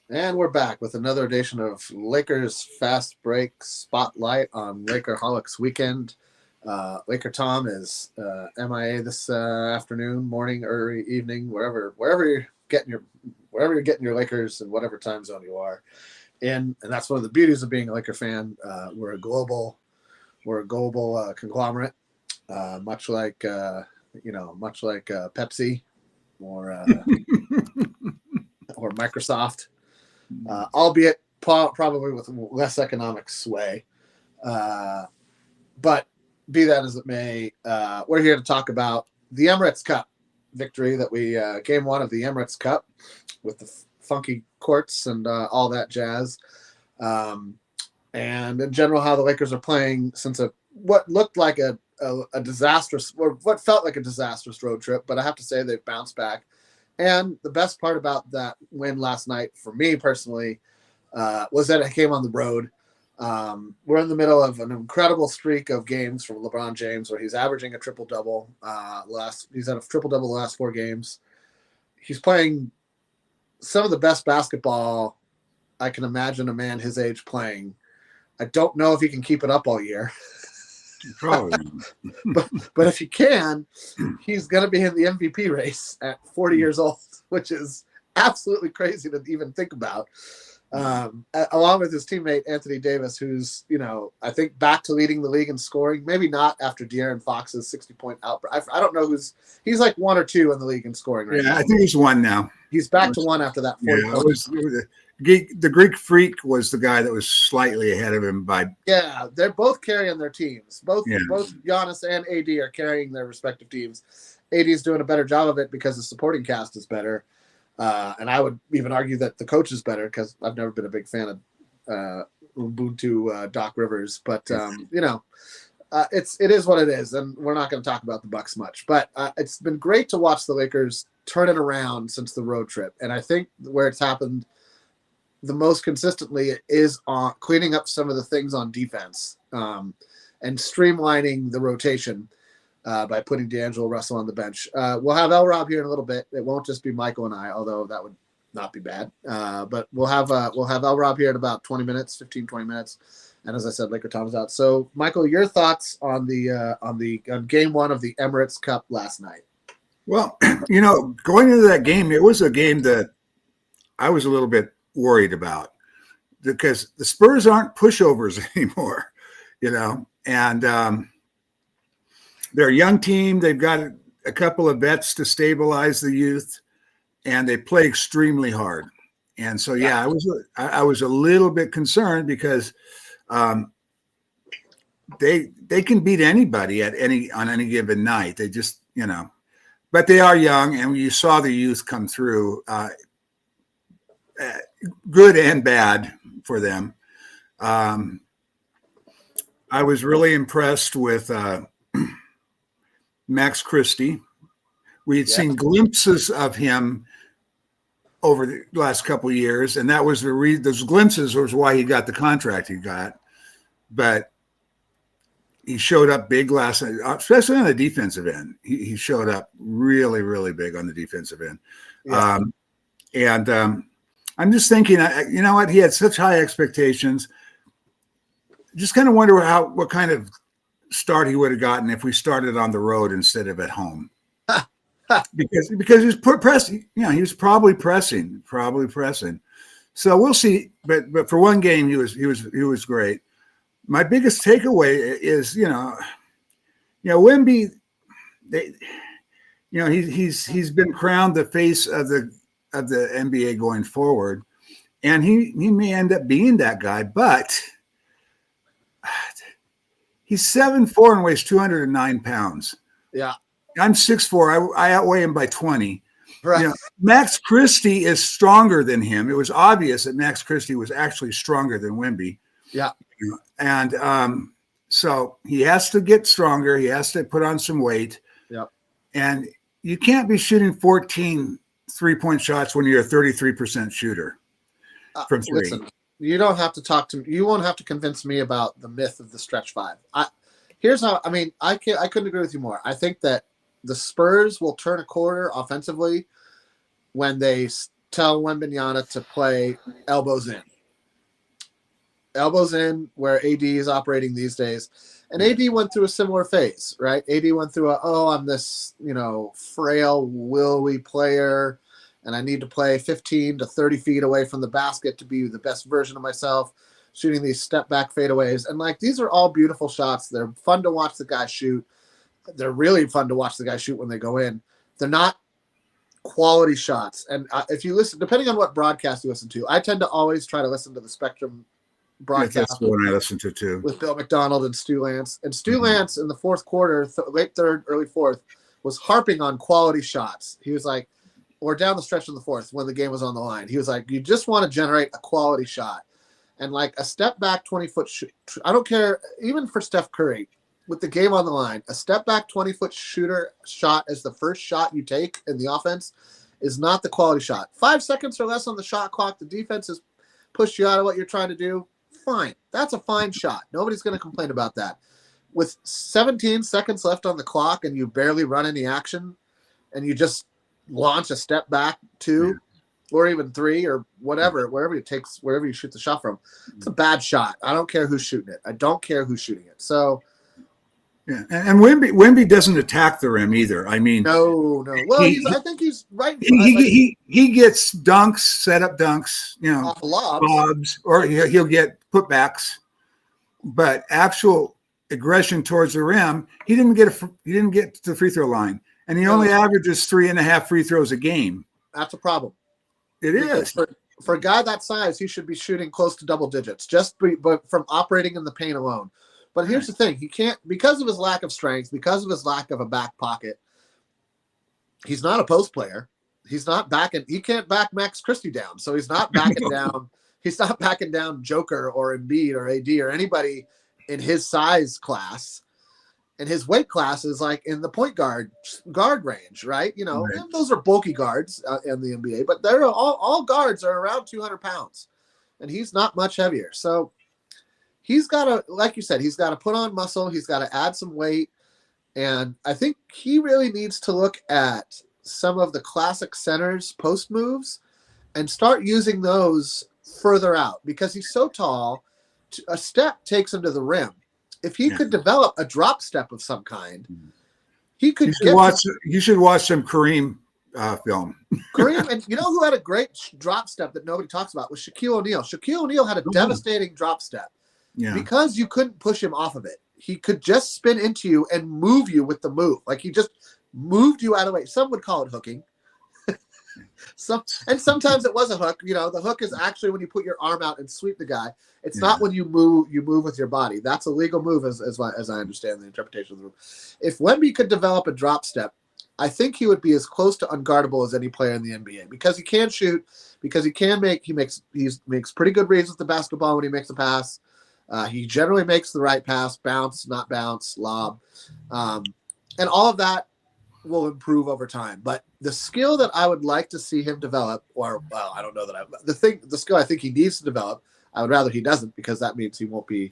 And we're back with another edition of Lakers Fast Break Spotlight on Lakerholics weekend. Laker Tom is MIA this afternoon, morning, early evening, wherever you're getting your Lakers in whatever time zone you are in, and that's one of the beauties of being a Laker fan. We're a global conglomerate, much like Pepsi or or Microsoft. Albeit probably with less economic sway. Uh, but be that as it may, we're here to talk about the Emirates Cup victory game one of the Emirates Cup with the funky courts and all that jazz. And in general, how the Lakers are playing since what looked like a disastrous, or what felt like a disastrous road trip. But I have to say they've bounced back. And the best part about that win last night, for me personally, was that it came on the road. We're in the middle of an incredible streak of games from LeBron James, where he's averaging a triple-double. He's had a triple-double the last 4 games. He's playing some of the best basketball I can imagine a man his age playing. I don't know if he can keep it up all year. Probably. but if he can, he's going to be in the MVP race at 40 years old, which is absolutely crazy to even think about. Along with his teammate Anthony Davis, who's, I think back to leading the league in scoring. Maybe not after De'Aaron Fox's 60-point outburst. I don't know he's like 1 or 2 in the league in scoring right now. I think he's 1 now. He's back to 1 after that 40 the Greek Freak was the guy that was slightly ahead of him by. Yeah, they're both carrying their teams. Both Giannis and AD are carrying their respective teams. AD is doing a better job of it because the supporting cast is better. And I would even argue that the coach is better, because I've never been a big fan of Ubuntu Doc Rivers. But, it is what it is. And we're not going to talk about the Bucks much. But it's been great to watch the Lakers turn it around since the road trip. And I think where it's happened the most consistently is on cleaning up some of the things on defense and streamlining the rotation by putting D'Angelo Russell on the bench. We'll have El Rob here in a little bit. It won't just be Michael and I, although that would not be bad. But we'll have El Rob here in about 20 minutes. And as I said, Laker Tom's out. So Michael, your thoughts on game one of the Emirates Cup last night? Well, going into that game, it was a game that I was a little bit worried about, because the Spurs aren't pushovers anymore, and they're a young team. They've got a couple of vets to stabilize the youth, and they play extremely hard. And so, I was a little bit concerned, because they can beat anybody on any given night. They just, but they are young, and you saw the youth come through. Good and bad for them. I was really impressed with Max Christie. We had seen glimpses of him over the last couple of years, and that was those glimpses was why he got the contract he got. But he showed up big last night, especially on the defensive end. He showed up really, really big on the defensive end. Yeah. I'm just thinking, you know what? He had such high expectations. Just kind of wonder what kind of start he would have gotten if we started on the road instead of at home. because he was pressing. He was probably pressing. So we'll see. But for one game, he was great. My biggest takeaway is, Wemby. He's been crowned the face of the NBA going forward, and he may end up being that guy, but he's 7'4" and weighs 209 pounds. Yeah. I'm 6'4". I outweigh him by 20. Right. Max Christie is stronger than him. It was obvious that Max Christie was actually stronger than Wemby. Yeah. And so he has to get stronger. He has to put on some weight. Yeah. And you can't be shooting 14 3-point shots when you're a 33% shooder from 3. Listen, you don't have to talk to me. You won't have to convince me about the myth of the stretch 5. I couldn't agree with you more. I think that the Spurs will turn a corner offensively when they tell Wembanyama to play elbows in. Elbows in where AD is operating these days. And AD went through a similar phase, right? AD went through I'm this, frail, willy player, and I need to play 15 to 30 feet away from the basket to be the best version of myself, shooting these step back fadeaways. And these are all beautiful shots. They're fun to watch the guy shoot. They're really fun to watch the guy shoot when they go in. They're not quality shots. And if you listen, depending on what broadcast you listen to, I tend to always try to listen to the Spectrum broadcast. That's the one I listened to too. With Bill McDonald and Stu Lance. And Stu Lance in the fourth quarter, late third, early fourth, was harping on quality shots. He was like, or down the stretch of the fourth when the game was on the line, he was like, you just want to generate a quality shot. And a step back 20-foot I don't care, even for Steph Curry, with the game on the line, a step back 20-foot shooter shot as the first shot you take in the offense is not the quality shot. 5 seconds or less on the shot clock, the defense has pushed you out of what you're trying to do. Fine. That's a fine shot. Nobody's going to complain about that. With 17 seconds left on the clock and you barely run any action and you just launch a step back 2 or even 3 or whatever, wherever you shoot the shot from, it's a bad shot. I don't care who's shooting it. I don't care who's shooting it. So, yeah, and Wemby doesn't attack the rim either. I mean, no. Well, I think he's right. He gets dunks, set up dunks, off lobs, or he'll get putbacks. But actual aggression towards the rim, he didn't get to the free throw line, and he only averages 3.5 free throws a game. That's a problem. It is for a guy that size, he should be shooting close to double digits but from operating in the paint alone. But here's the thing. He can't, because of his lack of strength, because of his lack of a back pocket, he's not a post player. He's not he can't back Max Christie down. So he's not backing down. He's not backing down Joker or Embiid or AD or anybody in his size class. And his weight class is in the point guard range, right? Right. Those are bulky guards in the NBA, but they're all guards are around 200 pounds, and he's not much heavier. So he's got to, like you said, he's got to put on muscle. He's got to add some weight. And I think he really needs to look at some of the classic centers post moves and start using those further out because he's so tall. A step takes him to the rim. If he could develop a drop step of some kind, he could you should watch some Kareem film. Kareem, and who had a great drop step that nobody talks about was Shaquille O'Neal. Shaquille O'Neal had a devastating drop step because you couldn't push him off of it. He could just spin into you and move you with the move. He just moved you out of the way. Some would call it hooking. And sometimes it was a hook. The hook is actually when you put your arm out and sweep the guy. It's not when you move with your body. That's a legal move as I understand the interpretation of the rule. If Wemby could develop a drop step, I think he would be as close to unguardable as any player in the NBA because he can shoot, because he makes pretty good reads with the basketball when he makes a pass. He generally makes the right pass, bounce, not bounce, lob. And all of that will improve over time. But the skill that I would like to see him develop, I don't know that the skill I think he needs to develop, I would rather he doesn't because that means he won't be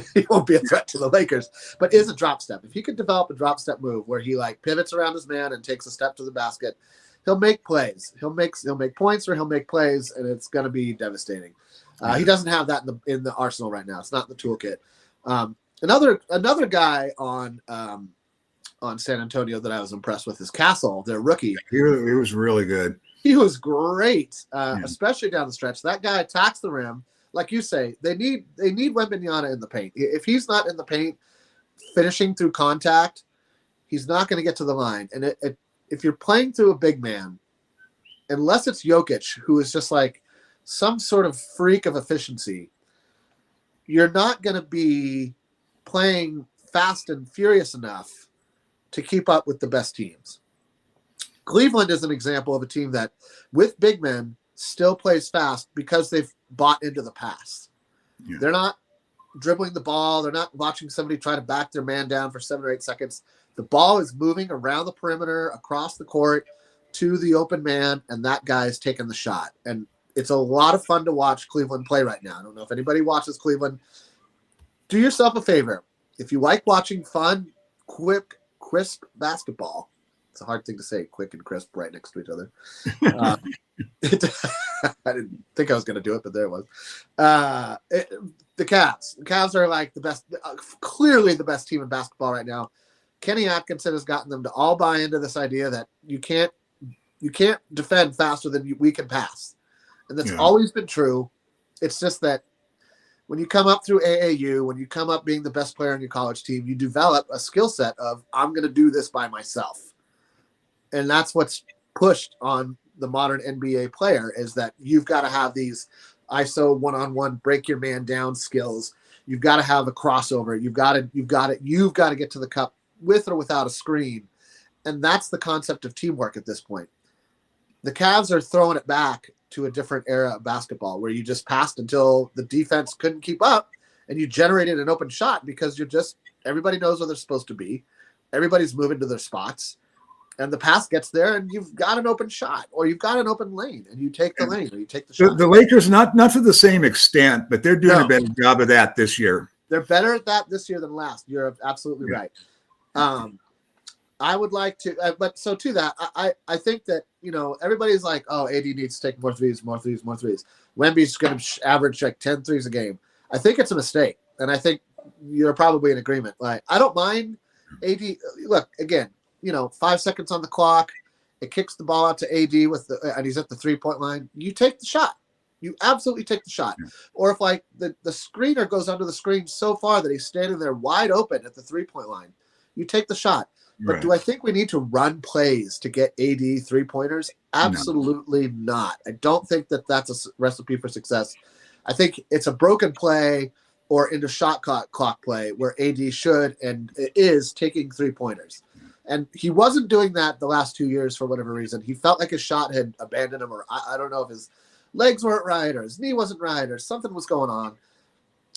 a threat to the Lakers, but is a drop step. If he could develop a drop step move where he pivots around his man and takes a step to the basket, he'll make plays. He'll make points or he'll make plays, and it's going to be devastating. He doesn't have that in the arsenal right now. It's not in the toolkit. Another guy on San Antonio that I was impressed with is Castle, their rookie. He was really good. He was great, especially down the stretch. That guy attacks the rim. Like you say, they need Wembanyama in the paint. If he's not in the paint, finishing through contact, he's not going to get to the line. And if you're playing through a big man, unless it's Jokic, who is just some sort of freak of efficiency, you're not going to be playing fast and furious enough to keep up with the best teams. Cleveland is an example of a team that, with big men, still plays fast because they've bought into the pass. Yeah. They're not dribbling the ball. They're not watching somebody try to back their man down for 7 or 8 seconds. The ball is moving around the perimeter, across the court to the open man, and that guy is taking the shot. And it's a lot of fun to watch Cleveland play right now. I don't know if anybody watches Cleveland. Do yourself a favor. If you like watching fun, quick, crisp basketball, a hard thing to say, quick and crisp, right next to each other. I didn't think I was going to do it, but there it was. The Cavs are like the best, clearly the best team in basketball right now. Kenny Atkinson has gotten them to all buy into this idea that you can't defend faster than we can pass. And that's always been true. It's just that when you come up through AAU, when you come up being the best player on your college team, you develop a skill set of, I'm going to do this by myself. And that's what's pushed on the modern NBA player, is that you've got to have these ISO one-on-one, break your man down skills. You've got to have a crossover. You've got to get to the cup with or without a screen. And that's the concept of teamwork at this point. The Cavs are throwing it back to a different era of basketball where you just passed until the defense couldn't keep up and you generated an open shot because everybody knows where they're supposed to be. Everybody's moving to their spots and the pass gets there and you've got an open shot or you've got an open lane and you take the lane or you take the shot. The Lakers, not to the same extent, but they're doing a better job of that this year. They're better at that this year than last. You're absolutely right. I would like to, but so to that, I think that, everybody's like, oh, AD needs to take more threes. Wemby's going to average like 10 threes a game. I think it's a mistake. And I think you're probably in agreement. Like, I don't mind AD. Look, again, 5 seconds on the clock. It kicks the ball out to AD and he's at the 3-point line. You take the shot. You absolutely take the shot. Or if like the screener goes under the screen so far that he's standing there wide open at the 3-point line, you take the shot. But do I think we need to run plays to get AD 3-pointers? Absolutely not. I don't think that that's a recipe for success. I think it's a broken play or into shot clock play where AD should and is taking 3-pointers. And he wasn't doing that the last 2 years for whatever reason. He felt like his shot had abandoned him, or I don't know if his legs weren't right or his knee wasn't right or something was going on.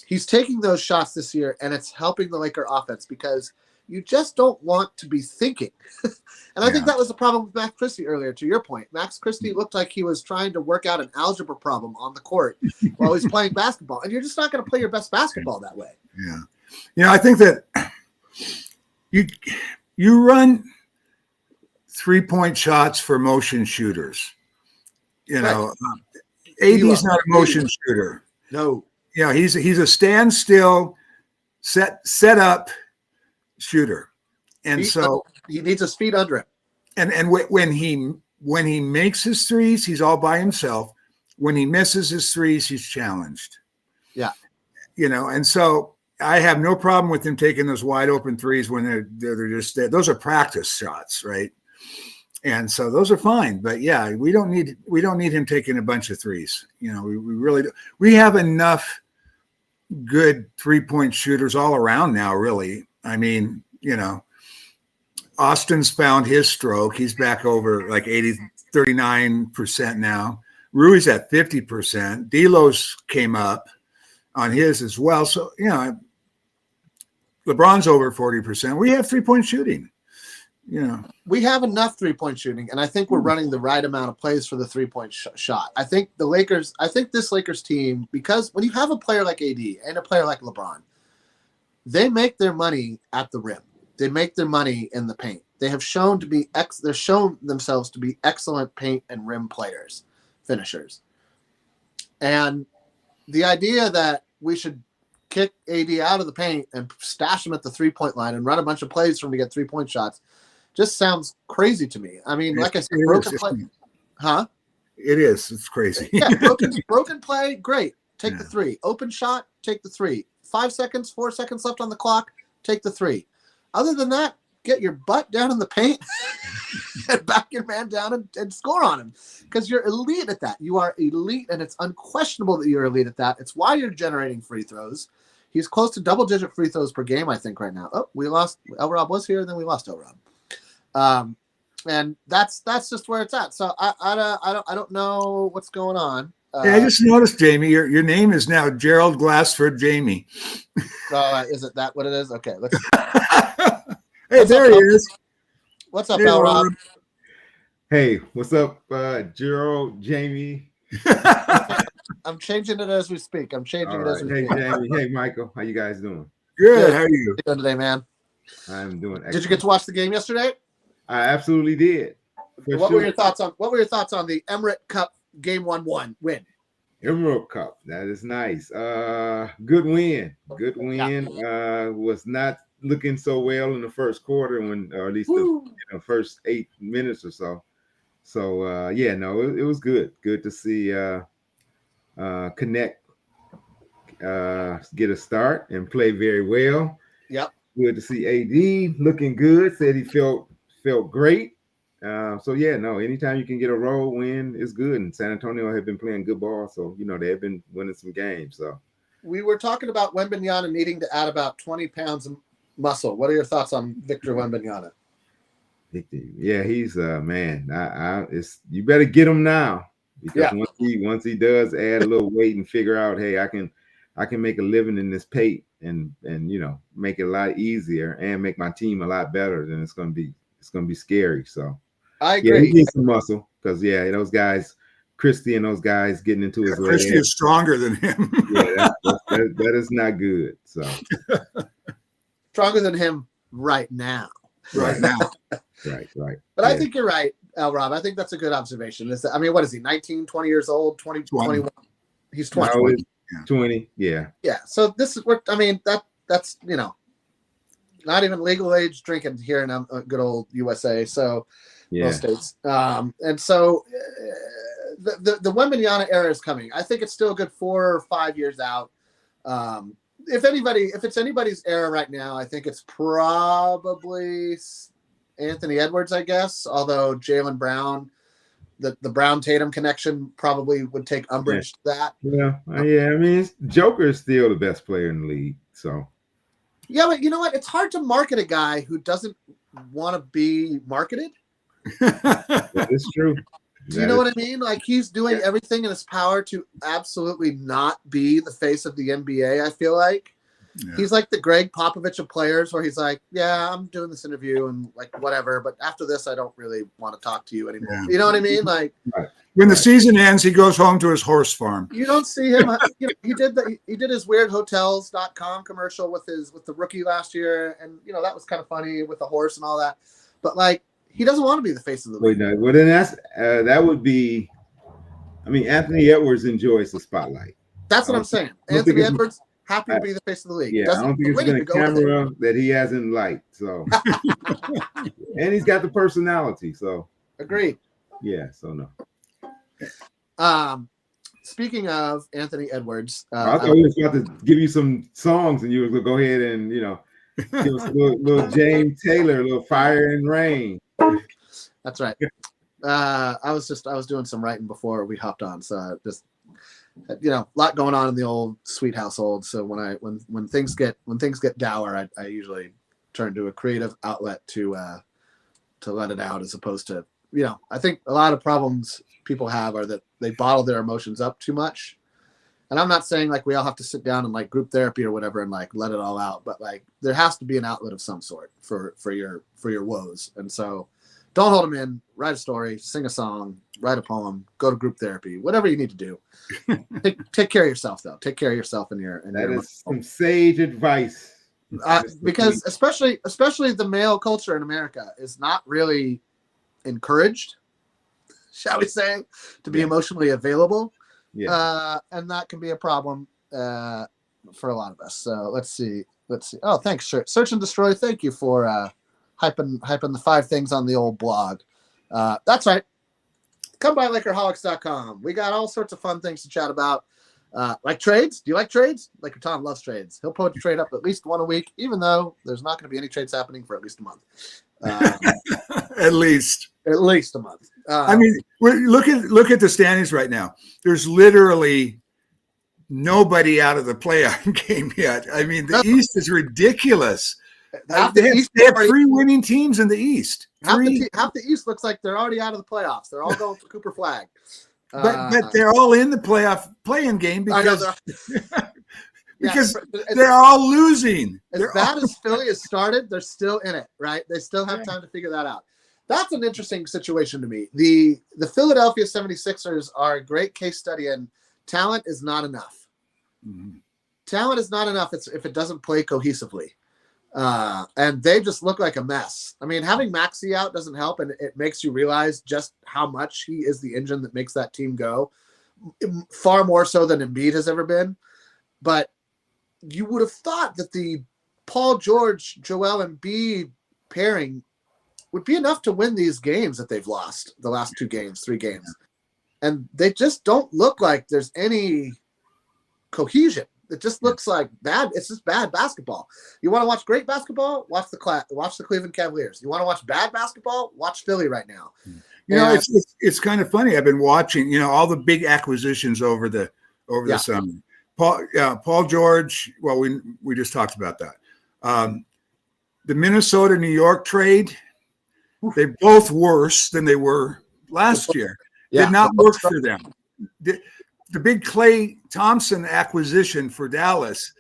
He's taking those shots this year, and it's helping the Laker offense because you just don't want to be thinking. And I think that was the problem with Max Christie earlier, to your point. Max Christie looked like he was trying to work out an algebra problem on the court while he's playing basketball. And you're just not going to play your best basketball that way. Yeah. I think that you run 3-point shots for motion shooters. AD's not a motion shooter. No. He's a standstill, set up shooter, and so he needs his feet under him. And when he makes his threes, he's all by himself. When he misses his threes, he's challenged. Yeah, and so I have no problem with him taking those wide open threes when they're just there. Those are practice shots, right? And so those are fine. But yeah, we don't need him taking a bunch of threes. We really do. We have enough good 3-point shooters all around now, really. I mean, Austin's found his stroke. He's back over like 39% now. Rui's at 50%. D'Lo's came up on his as well. So, LeBron's over 40%. We have 3-point shooting. We have enough 3-point shooting, and I think we're running the right amount of plays for the 3-point shot. I think this Lakers team, because when you have a player like AD and a player like LeBron, they make their money at the rim. They make their money in the paint. They have shown themselves to be excellent paint and rim finishers. And the idea that we should kick AD out of the paint and stash him at the 3-point line and run a bunch of plays for him to get 3-point shots just sounds crazy to me. I mean, like I said, broken play. Huh? It is. It's crazy. Yeah, broken play, great. Take the 3. Open shot, take the 3. 4 seconds left on the clock, take the 3. Other than that, get your butt down in the paint and back your man down and score on him, because you're elite at that. You are elite, and it's unquestionable that you're elite at that. It's why you're generating free throws. He's close to double-digit free throws per game, I think, right now. Oh, we lost. El Rob was here, and then we lost El Rob. And that's just where it's at. So I don't know what's going on. I just noticed, Jamie, your name is now Gerald Glassford Jamie. Is it that what it is? Okay, let's. Hey, there he is. What's up, El Rob? Hey, what's up, Gerald Jamie? I'm changing it as we speak. Hey, Jamie. Hey, Michael. How you guys doing? Good. How are you doing today, man? I'm doing excellent. Did you get to watch the game yesterday? I absolutely did. For What sure. were your thoughts on the Emirates Cup Game 1-1 win? Emerald Cup. That is nice. Good win. Good win. Was not looking so well in the first quarter or at least the first 8 minutes or so. So yeah, no, it was good. Good to see Connect get a start and play very well. Yep. Good to see AD looking good. Said he felt great. So yeah, no. Anytime you can get a road win, it's good. And San Antonio have been playing good ball, so they have been winning some games. So we were talking about Wembanyama needing to add about 20 pounds of muscle. What are your thoughts on Victor Wembanyama? Yeah, he's man. It's you better get him now because once he does add a little weight and figure out, hey, I can make a living in this paint and make it a lot easier and make my team a lot better, then it's gonna be scary. So I agree. Yeah, he needs some muscle because those guys, Christie and those guys getting into his leg. Christie is stronger than him. Yeah, that is not good. So stronger than him right now. Right now. Right. But I think you're right, Rob. I think that's a good observation. What is he, 19, 20 years old, 20. 21? He's 20. No, 20, yeah. Yeah, so this is what, that's, not even legal age drinking here in good old USA, so most states. And so the Wembanyama era is coming. I think it's still a good 4 or 5 years out. If it's anybody's era right now, I think it's probably Anthony Edwards, I guess. Although Jaylen Brown, the Brown Tatum connection probably would take umbrage to that. Yeah. I mean, Joker is still the best player in the league. So. Yeah, but you know what? It's hard to market a guy who doesn't want to be marketed. That is true. Do you know what I mean? Like, he's doing everything in his power to absolutely not be the face of the NBA, I feel like. Yeah. He's like the Greg Popovich of players where he's like, yeah, I'm doing this interview and like whatever, but after this, I don't really want to talk to you anymore. Yeah. You know what I mean? Like when the season ends, he goes home to his horse farm. You don't see him. He did his weird hotels.com commercial with the rookie last year. And, that was kind of funny with the horse and all that. But like, he doesn't want to be the face of the league. Well, then that would be. I mean, Anthony Edwards enjoys the spotlight. That's what I'm saying. Anthony Edwards happy to be the face of the league. Yeah, I don't think it's been a camera that he hasn't liked. So, and he's got the personality. So, agreed. Yeah. So no. Speaking of Anthony Edwards, I thought we was about to give you some songs, and you was gonna go ahead and give us a little James Taylor, a little Fire and Rain. That's right. I was doing some writing before we hopped on, so just a lot going on in the old Sweet household. So when things get dour, I usually turn to a creative outlet to let it out, as opposed to I think a lot of problems people have are that they bottle their emotions up too much. And I'm not saying like we all have to sit down and like group therapy or whatever and like let it all out, but like there has to be an outlet of some sort for your woes. And so don't hold them in. Write a story, sing a song, write a poem, go to group therapy, whatever you need to do. Take care of yourself, though. Take care of yourself and your. That is some sage advice. Because especially the male culture in America is not really encouraged, shall we say, to be emotionally available. Yeah. And that can be a problem for a lot of us. So let's see. Oh, thanks, Search and Destroy. Thank you for hyping the 5 things on the old blog. That's right. Come by Lakerholics.com. We got all sorts of fun things to chat about. Like trades? Do you like trades? Laker Tom loves trades. He'll put a trade up at least one a week, even though there's not going to be any trades happening for at least a month. At least a month. I mean, look at the standings right now. There's literally nobody out of the playoff game yet. I mean, the East is ridiculous. They have 3 winning teams in the East. Half the East looks like they're already out of the playoffs. They're all going for Cooper Flag. But they're all in the play-in game because they're all losing. As bad as Philly has started, they're still in it, right? They still have time to figure that out. That's an interesting situation to me. The Philadelphia 76ers are a great case study, and talent is not enough. Mm-hmm. Talent is not enough if it doesn't play cohesively. And they just look like a mess. I mean, having Maxey out doesn't help, and it makes you realize just how much he is the engine that makes that team go, far more so than Embiid has ever been. But you would have thought that the Paul George, Joel Embiid pairing would be enough to win these games that they've lost, the last 3 games. And they just don't look like there's any cohesion. It just looks like bad. It's just bad basketball. You want to watch great basketball? Watch the Cleveland Cavaliers. You want to watch bad basketball? Watch Philly right now. You know, it's kind of funny. I've been watching, you know, all the big acquisitions over the summer. Paul George. Well, we just talked about that. The Minnesota New York trade. They're both worse than they were last year. Did not work for them. The big Klay Thompson acquisition for Dallas,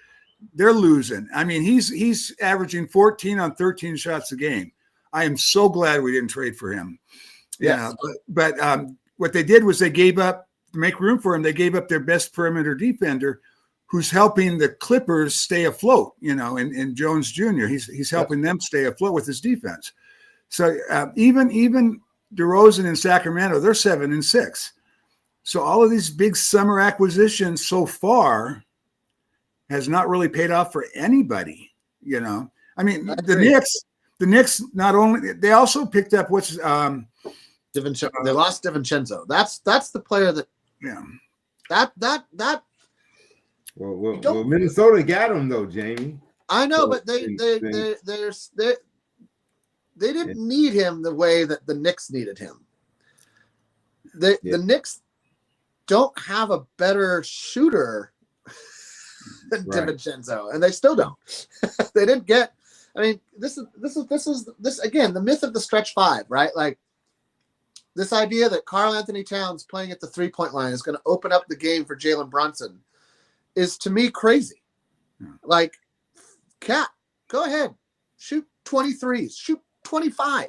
they're losing. I mean, he's averaging 14 on 13 shots a game. I am so glad we didn't trade for him. Yeah, but what they did was they gave up, to make room for him, they gave up their best perimeter defender, who's helping the Clippers stay afloat. You know, and Jones Jr. He's helping them stay afloat with his defense. So even DeRozan in Sacramento, they're 7-6. So all of these big summer acquisitions so far has not really paid off for anybody, you know. I mean, the Knicks not only, they also picked up they lost DiVincenzo. That's the player that that Well, Minnesota got him though, Jamie. I know, but they didn't need him the way that the Knicks needed him. The Knicks don't have a better shooter than DiVincenzo, and they still don't. They didn't get. I mean, this is again the myth of the stretch 5, right? Like this idea that Karl Anthony Towns playing at the 3-point line is going to open up the game for Jalen Brunson is to me crazy. Like, Cat, go ahead, shoot 23s, shoot 25.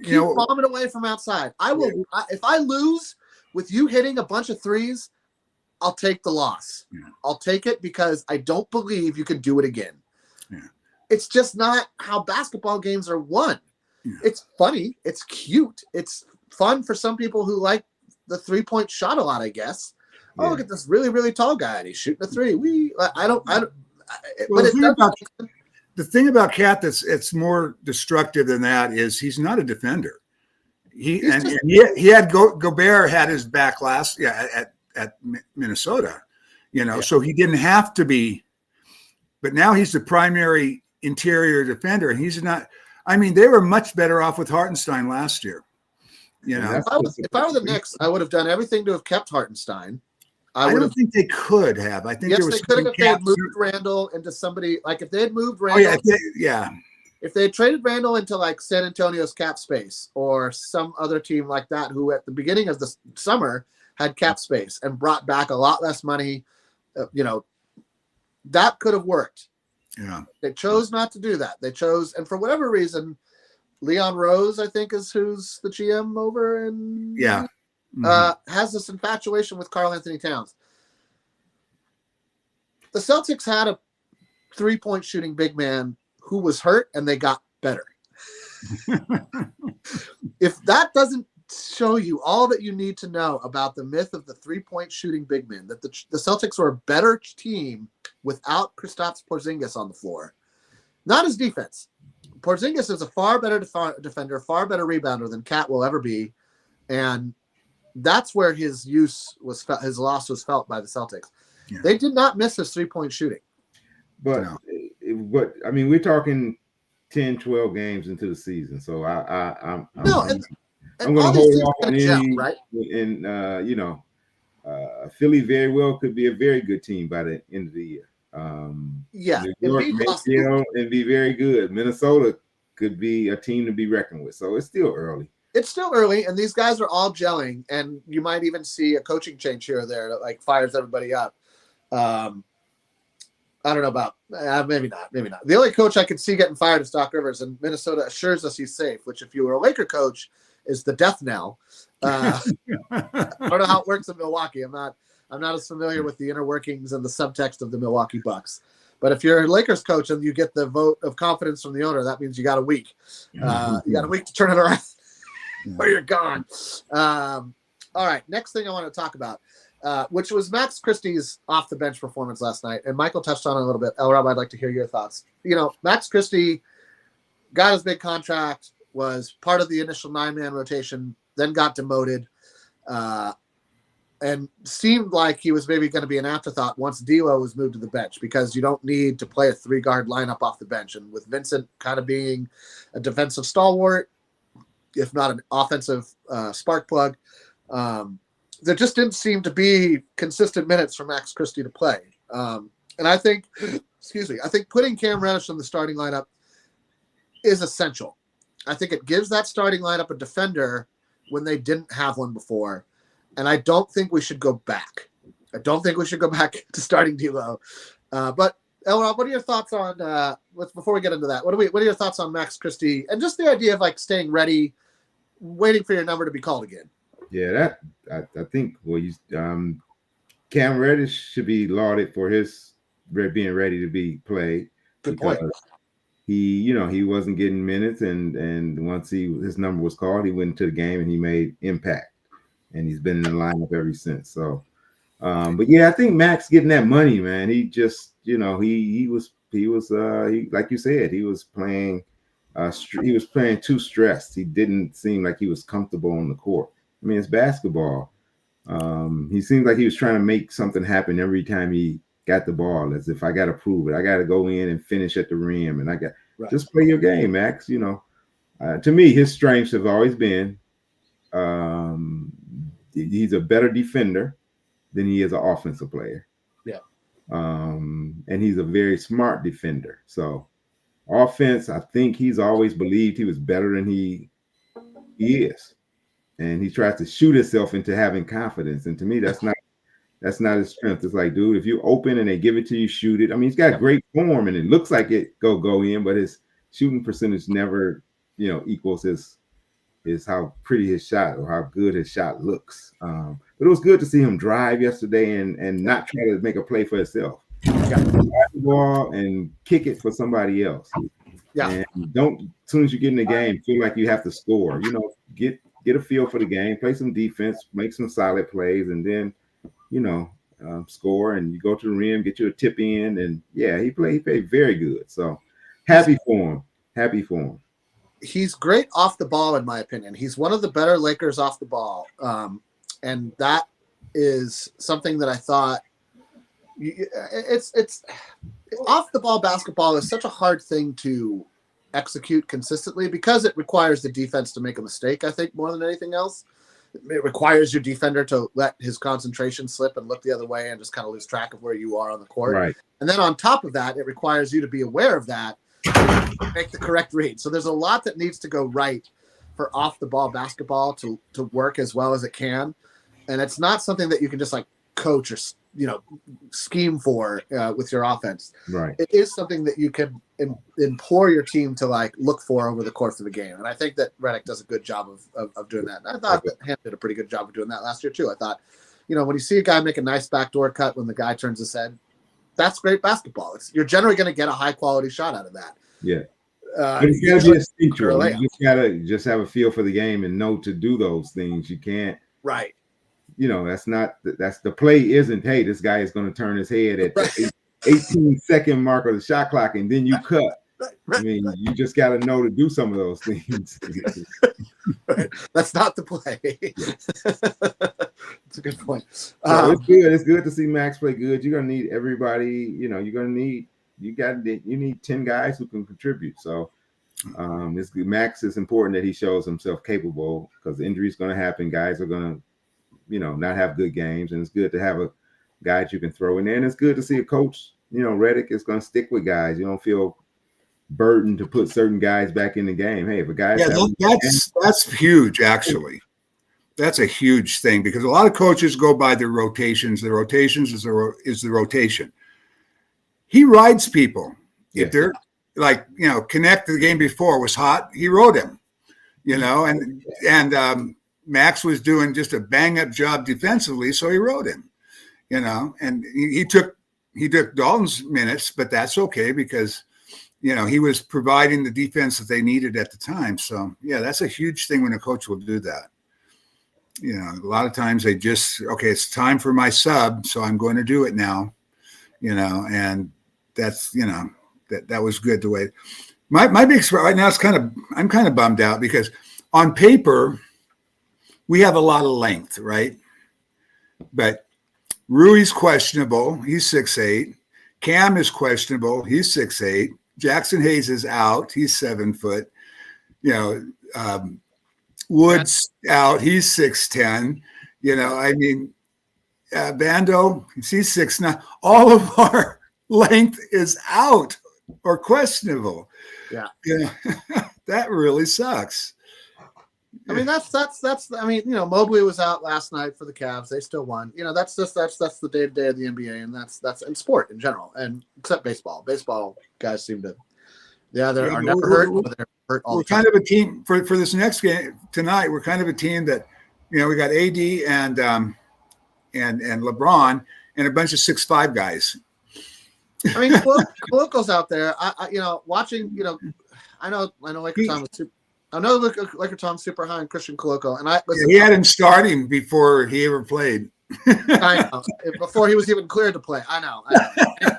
Keep bombing away from outside. I will. If I lose with you hitting a bunch of threes, I'll take the loss. I'll take it because I don't believe you can do it again. It's just not how basketball games are won. It's funny. It's cute. It's fun for some people who like the 3-point shot a lot, I guess. Oh, look at this really, really tall guy, and he's shooting a 3. The thing about Cat it's more destructive than that is he's not a defender. He had Gobert had his back last at Minnesota, you know, so he didn't have to be. But now he's the primary interior defender, and he's not. I mean, they were much better off with Hartenstein last year. You know, if I were the Knicks, I would have done everything to have kept Hartenstein. I don't think they could have. I think there was they could have if they had moved Randall into somebody like if they had moved Randall. If they had traded Randall into like San Antonio's cap space or some other team like that, who at the beginning of the summer had cap space and brought back a lot less money, you know, that could have worked. Yeah, they chose not to do that. They chose, and for whatever reason, Leon Rose, I think, is who's the GM over and has this infatuation with Karl Anthony Towns. The Celtics had a 3-point shooting big man who was hurt, and they got better. If that doesn't show you all that you need to know about the myth of the 3-point shooting big man, that the Celtics were a better team without Kristaps Porzingis on the floor. Not his defense. Porzingis is a far better defender, far better rebounder than Cat will ever be, and that's where his loss was felt by the Celtics. Yeah. They did not miss his 3-point shooting. But I mean, we're talking 10, 12 games into the season, so I'm going to hold off on any, right? And Philly very well could be a very good team by the end of the year. New York and be very good. Minnesota could be a team to be reckoned with. So it's still early. It's still early, and these guys are all gelling, and you might even see a coaching change here or there that like fires everybody up. I don't know about maybe not. The only coach I could see getting fired is Doc Rivers, and Minnesota assures us he's safe, which if you were a Laker coach is the death knell. I don't know how it works in Milwaukee. I'm not as familiar with the inner workings and the subtext of the Milwaukee Bucks. But if you're a Lakers coach and you get the vote of confidence from the owner, that means you got a week. You got a week to turn it around or you're gone. All right, next thing I want to talk about, which was Max Christie's off-the-bench performance last night. And Michael touched on it a little bit. L-Rob, I'd like to hear your thoughts. Max Christie got his big contract, was part of the initial 9-man rotation, then got demoted, and seemed like he was maybe going to be an afterthought once D'Lo was moved to the bench, because you don't need to play a 3-guard lineup off the bench. And with Vincent kind of being a defensive stalwart, if not an offensive spark plug, there just didn't seem to be consistent minutes for Max Christie to play. And I think, I think putting Cam Reddish in the starting lineup is essential. I think it gives that starting lineup a defender when they didn't have one before. And I don't think we should go back. I don't think we should go back to starting D'Lo. But Elrob, what are your thoughts on? Before we get into that, what are your thoughts on Max Christie and just the idea of like staying ready, waiting for your number to be called again? Yeah, I think Cam Reddish should be lauded for his being ready to be played. Good point. He wasn't getting minutes, and once his number was called, he went into the game and he made impact. And he's been in the lineup ever since. So, but yeah, I think Max getting that money, man. He just, he was like you said, he was playing too stressed. He didn't seem like he was comfortable on the court. I mean, it's basketball. He seemed like he was trying to make something happen every time he got the ball, as if I got to prove it. I got to go in and finish at the rim, and just play your game, Max. To me, his strengths have always been. He's a better defender than he is an offensive player. Yeah. And he's a very smart defender. So offense, I think he's always believed he was better than he is. And he tries to shoot himself into having confidence. And to me, that's not his strength. It's like, dude, if you open and they give it to you, shoot it. I mean, he's got great form and it looks like it go in, but his shooting percentage never, equals is how pretty his shot or how good his shot looks. But it was good to see him drive yesterday and not try to make a play for himself. Drive the ball and kick it for somebody else. Yeah. And don't, as soon as you get in the game, feel like you have to score. Get a feel for the game, play some defense, make some solid plays, and then, score. And you go to the rim, get you a tip in, and yeah, he played very good. So happy for him. He's great off the ball, in my opinion. He's one of the better Lakers off the ball. And that is something that I thought it's off the ball basketball is such a hard thing to execute consistently because it requires the defense to make a mistake, I think, more than anything else. It requires your defender to let his concentration slip and look the other way and just kind of lose track of where you are on the court. Right. And then on top of that, it requires you to be aware of that, make the correct read. So there's a lot that needs to go right for off the ball basketball to work as well as it can. And it's not something that you can just like coach or, scheme for with your offense. Right. It is something that you can implore your team to like look for over the course of a game. And I think that Redick does a good job of doing that. And I thought that Ham did a pretty good job of doing that last year too. I thought, when you see a guy make a nice backdoor cut when the guy turns his head, that's great basketball. You're generally going to get a high quality shot out of that. Yeah. But it's got to be instinctual. You just got to just have a feel for the game and know to do those things. You can't. Right. That's the play isn't, hey, this guy is going to turn his head at the 18-second mark of the shot clock and then you cut. I mean, you just got to know to do some of those things. Right. That's not the play. That's a good point. It's good. It's good to see Max play good. You're going to need everybody, you need 10 guys who can contribute. So it's good. Max is important that he shows himself capable because injury is going to happen. Guys are going to, not have good games. And it's good to have a guy that you can throw in there. And it's good to see a coach, Redick is going to stick with guys. You don't feel burdened to put certain guys back in the game. Hey, if a guy's that's huge, actually. That's a huge thing because a lot of coaches go by their rotations. The rotations is the rotation. He rides people. If they're like, Connect the game before was hot, he rode him, and Max was doing just a bang up job defensively. So he rode him, and he took he took Dalton's minutes, but that's okay because, he was providing the defense that they needed at the time. So, yeah, that's a huge thing when a coach will do that. A lot of times they just, okay, it's time for my sub, so I'm going to do it now, and that's, that was good the way. My big spot right now is I'm kind of bummed out because on paper, we have a lot of length, right? But Rui's questionable. He's 6'8". Cam is questionable. He's 6'8". Jackson Hayes is out. He's 7 foot. Woods out. He's 6'10". Bando, he's 6'9". All of our length is out or questionable. Yeah. That really sucks. I mean, that's. I mean, Mobley was out last night for the Cavs. They still won. That's the day to day of the NBA, and that's in sport in general, and except baseball. Baseball guys seem to, are never hurt. They're hurt all the time. Kind of a team for this next game tonight. We're kind of a team that, we got AD and LeBron and a bunch of 6'5" guys. I mean, Coloco's out there. Watching. I know Laker Tom was super. I know Laker Tom's super high on Christian Coloco, and he had him starting before he ever played. I know, before he was even cleared to play. I know.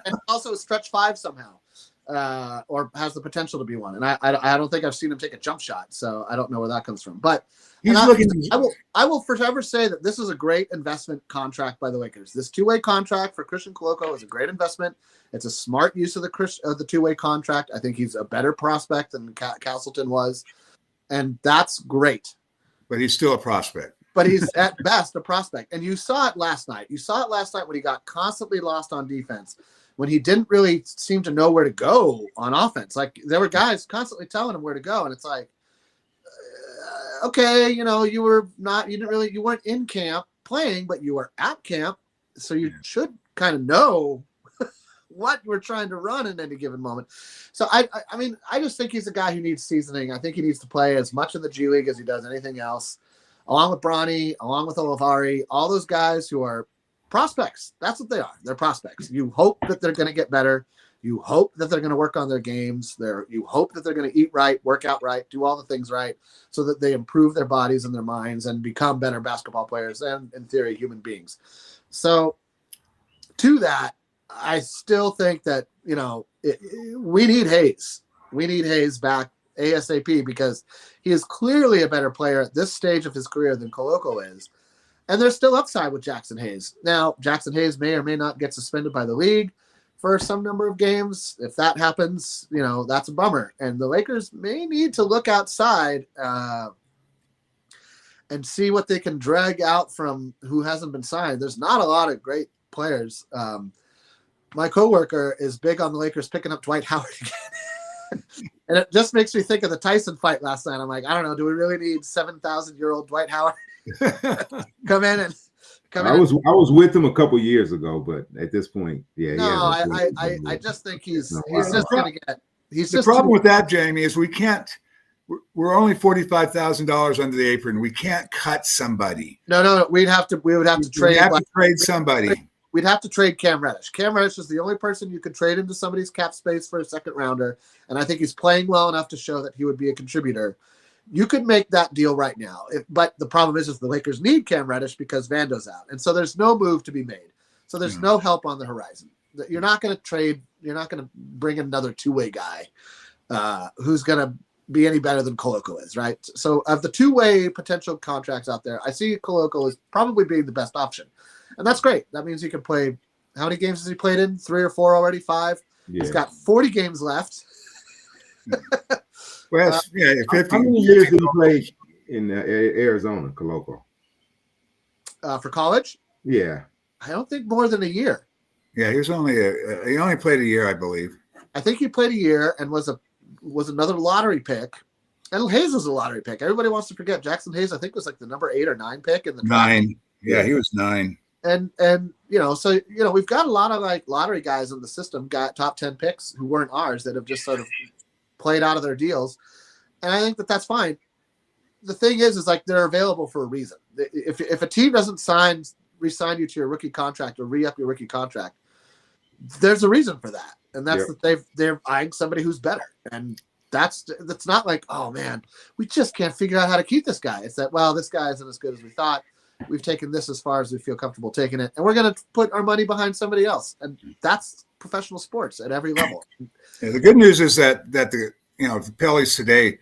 And also stretch 5 somehow, or has the potential to be one. And I don't think I've seen him take a jump shot, so I don't know where that comes from. But I will forever say that this is a great investment contract by the Lakers. This 2-way contract for Christian Coloco is a great investment. It's a smart use of the 2-way contract. I think he's a better prospect than Castleton was. And that's great. But he's still a prospect. But he's at best a prospect. And you saw it last night. You saw it last night when he got constantly lost on defense, when he didn't really seem to know where to go on offense. Like, there were guys constantly telling him where to go. And it's like, okay, you weren't in camp playing, but you were at camp. So you should kind of know what we're trying to run in any given moment. So I mean, I just think he's a guy who needs seasoning. I think he needs to play as much in the G League as he does anything else, along with Bronny, along with Olivari, all those guys who are prospects. That's what they are. They're prospects. You hope that they're going to get better. You hope that they're going to work on their games. You hope that they're going to eat right, work out right, do all the things right, so that they improve their bodies and their minds and become better basketball players and, in theory, human beings. So to that, I still think that, we need Hayes. We need Hayes back ASAP because he is clearly a better player at this stage of his career than Coloco is. And there's still upside with Jackson Hayes. Now, Jackson Hayes may or may not get suspended by the league for some number of games. If that happens, that's a bummer. And the Lakers may need to look outside and see what they can drag out from who hasn't been signed. There's not a lot of great players. My coworker is big on the Lakers picking up Dwight Howard again. And it just makes me think of the Tyson fight last night. I'm like, I don't know. Do we really need 7,000-year-old Dwight Howard come in? I was with him a couple years ago, but at this point, yeah. No, I just think he's just going to get. The problem with that, Jamie, is we can't. We're only $45,000 under the apron. We can't cut somebody. No. We would have to trade. We have to trade somebody. We'd have to trade Cam Reddish. Cam Reddish is the only person you could trade into somebody's cap space for a second rounder, and I think he's playing well enough to show that he would be a contributor. You could make that deal right now, but the problem is the Lakers need Cam Reddish because Vando's out, and so there's no move to be made. So there's no help on the horizon. You're not going to trade. You're not going to bring another 2-way guy who's going to be any better than Coloco is, right? So of the 2-way potential contracts out there, I see Coloco as probably being the best option. And that's great. That means he can play. How many games has he played in? 3 or 4 already? 5? Yeah. He's got 40 games left. Well, 50. How many years did he play in Arizona, Coloco? For college? Yeah. I don't think more than a year. Yeah, he only played a year, I believe. I think he played a year and was another lottery pick. And Hayes was a lottery pick. Everybody wants to forget Jackson Hayes, I think, was like the number 8 or 9 pick in the draft. 9. Yeah, he was 9. And so we've got a lot of like lottery guys in the system, got top 10 picks who weren't ours that have just sort of played out of their deals. And I think that that's fine. The thing is like they're available for a reason. If a team doesn't re-sign you to your rookie contract or re-up your rookie contract, there's a reason for that, and that's Yep. that they're eyeing somebody who's better, and that's not like, oh man, we just can't figure out how to keep this guy. It's that, well, this guy isn't as good as we thought. We've taken this as far as we feel comfortable taking it, and we're going to put our money behind somebody else, and that's professional sports at every level. Yeah, the good news is that the the Pellies today,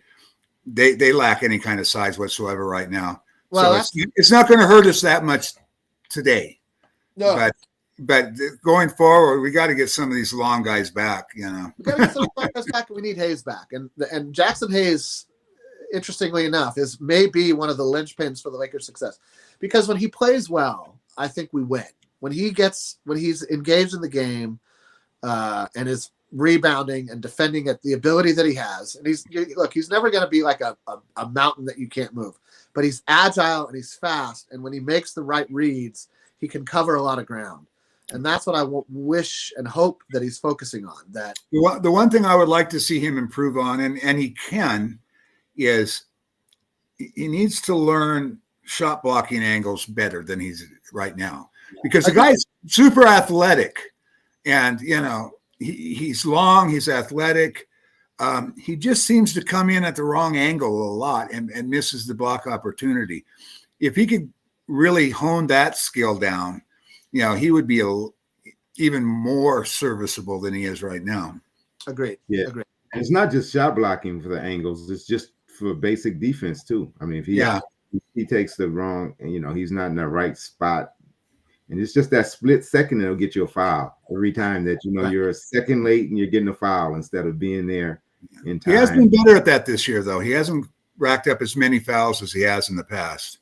they lack any kind of size whatsoever right now. Well, so it's not going to hurt us that much today. no. But going forward, we got to get some of these long guys back. We got to get some long guys back, and we need Hayes back. And Jackson Hayes, interestingly enough, is maybe one of the linchpins for the Lakers' success, because when he plays well, I think we win. When he's engaged in the game and is rebounding and defending at the ability that he has, and he's never going to be like a mountain that you can't move, but he's agile and he's fast, and when he makes the right reads, he can cover a lot of ground. And that's what I wish and hope that he's focusing on. That the one thing I would like to see him improve on, and he can, is he needs to learn shot blocking angles better than he's right now, because the guy's super athletic, and he's long, he's athletic. He just seems to come in at the wrong angle a lot and misses the block opportunity. If he could really hone that skill down, he would be even more serviceable than he is right now. Agreed. Yeah. Agreed. And it's not just shot blocking for the angles; it's just for basic defense too. I mean, if he takes the wrong, he's not in the right spot, and it's just that split second that'll get you a foul every time that you're a second late and you're getting a foul instead of being there in time. He has been better at that this year, though. He hasn't racked up as many fouls as he has in the past.